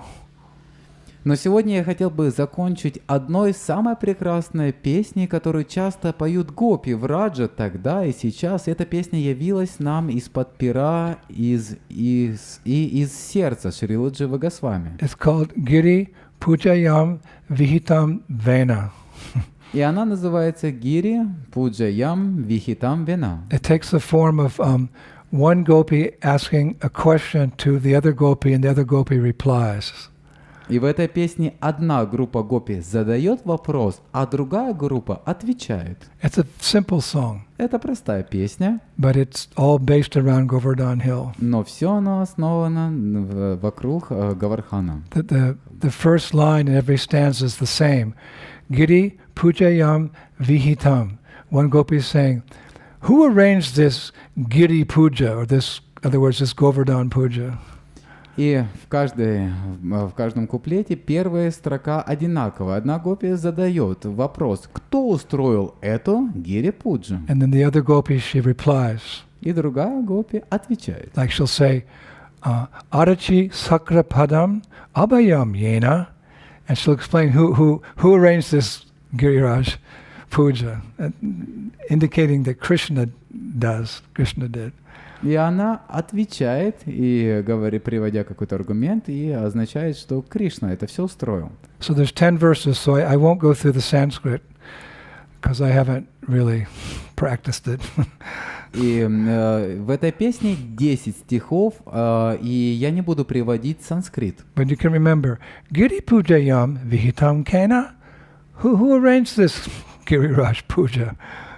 Но сегодня я хотел бы закончить одной самой прекрасной песней, которую часто поют гопи в раджа тогда и сейчас. Эта песня явилась нам из-под пера из сердца Шрилы Джива Госвами. It's called Giri Pujayam Vihitam Vena. И она называется Гири Пуджаям Вихитам Вена. It takes the form of one gopi asking a question to the other gopi, and the other gopi replies. И в этой песне одна группа гопи задает вопрос, а другая группа отвечает. It's a simple song, Это простая песня, but it's all based around Govardhan Hill. но все оно основано вокруг Говардхана. The first line in every stanza is the same. Giri Pujayam Vihitam. One gopi is saying, who arranged this Giri Puja, or this, in other words, this Govardhan Puja? И в каждом куплете первая строка одинаковая. Одна гопи задает вопрос, кто устроил эту гири-пуджу? And then the other gopi, she replies. И другая гопи отвечает. Like she'll say, Arachi Sakra Padam Abhayam Yena. And she'll explain who arranged this Giriraj Puja, indicating that Krishna did. И она отвечает, и приводя какой-то аргумент, и означает, что Кришна это все устроил. So there's 10 verses, so I won't go through the Sanskrit, because I haven't really practiced it. И в этой песне 10 стихов, и я не буду приводить санскрит. But you can remember, Giri Pujayam Vihitam Kena? Who arranged this Giriraj Puja?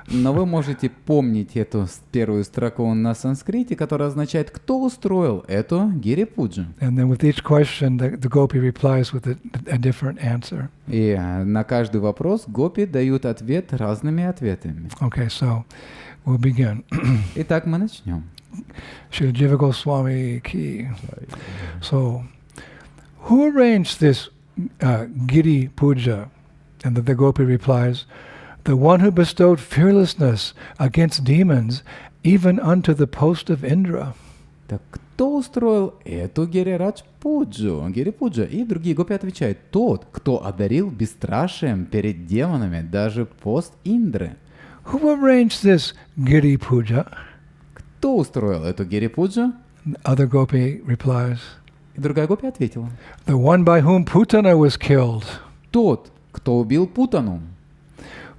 Но вы можете помнить эту первую строку на санскрите, которая означает, кто устроил эту гири-пуджу. And then with each question, the gopi replies with a different answer. И на каждый вопрос гопи дают ответ разными ответами. Okay, so we'll begin. Итак, мы начнем. Srila Jiva Goswami ki. So, who arranged this Giri Puja? And the gopi replies, the one who bestowed fearlessness against demons, even unto the post of Indra. Так кто устроил эту гири-пуджу? И другие гопи отвечают, тот, кто одарил бесстрашием перед демонами даже пост Индры. Who arranged this Giri Puja? Кто устроил эту гири-пуджу? Other gopi replies, И другая гопи ответила, the one by whom Putana was killed. тот, кто убил Путану.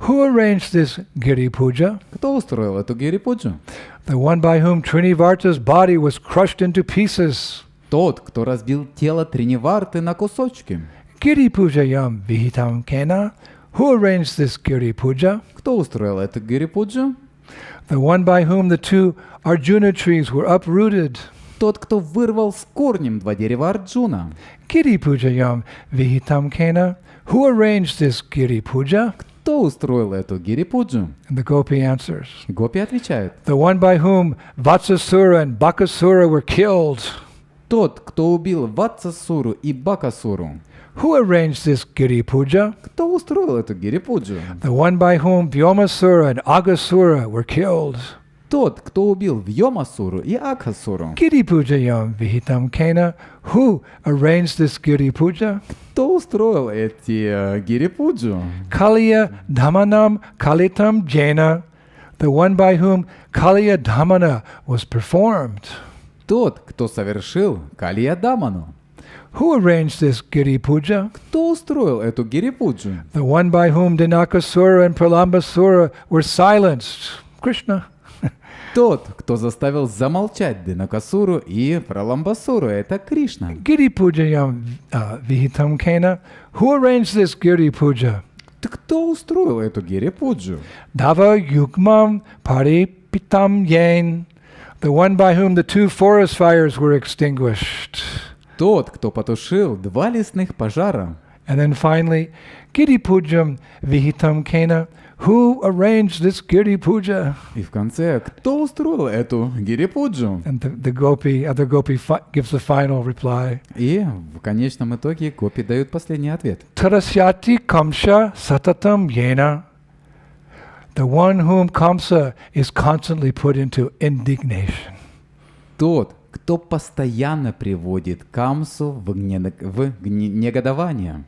Who arranged this Giri Puja? Кто устроил эту гири-пуджу? The one by whom Trinivarta's body was crushed into pieces. Тот, кто разбил тело Триниварты на кусочки. Giri Pujayam Vihitam Kena. Who arranged this Giri Puja? Кто устроил эту гири-пуджу? The one by whom the 2 Arjuna trees were uprooted. Тот, кто вырвал с корнем 2 дерева Арджуна. Giri Pujayam Vihitam Kena. Who arranged this Giri Puja? Кто устроил эту гири-пуджу? And the gopi answers, Гопи отвечают, the one by whom Vatsasura and Bakasura were killed. тот, кто убил Ватсасуру и Бакасуру. Who arranged this Giri Puja? Кто устроил эту гири-пуджу? The one by whom Vyomasura and Agasura were killed. Тот, кто убил Вьомасуру и Акхасуру. Giri Pujayam Vihitam Kena. Who arranged this Giri Puja? Кто устроил эти гири-пуджу? Kaliya Dhamanam Kalitam Jena. The one by whom Kaliya Dhamana was performed. Тот, кто совершил Калия Даману. Who arranged this Giri Puja? Кто устроил эту гири-пуджу? The one by whom Dinakasura and Pralambasura were silenced. Krishna. Тот, кто заставил замолчать Динакасуру и Праламбасуру, это Кришна. Giri Pujayam Vihitam Kena. Who arranged this Giri Puja? Так кто устроил эту гири-пуджу? Dava Yukmam Paripitam Yen. The one by whom the 2 forest fires were extinguished. Тот, кто потушил 2 лесных пожара. And then finally, Giri Pujam Vihitam Kena. Who arranged this Giri Puja? И в конце, кто устроил эту гири-пуджу? And the other gopi gives the final reply. И в конечном итоге гопи дают последний ответ. Tarasyati Kamsa Satatam Yena. The one whom Kamsa is constantly put into indignation. тот, кто постоянно приводит камсу в негодование.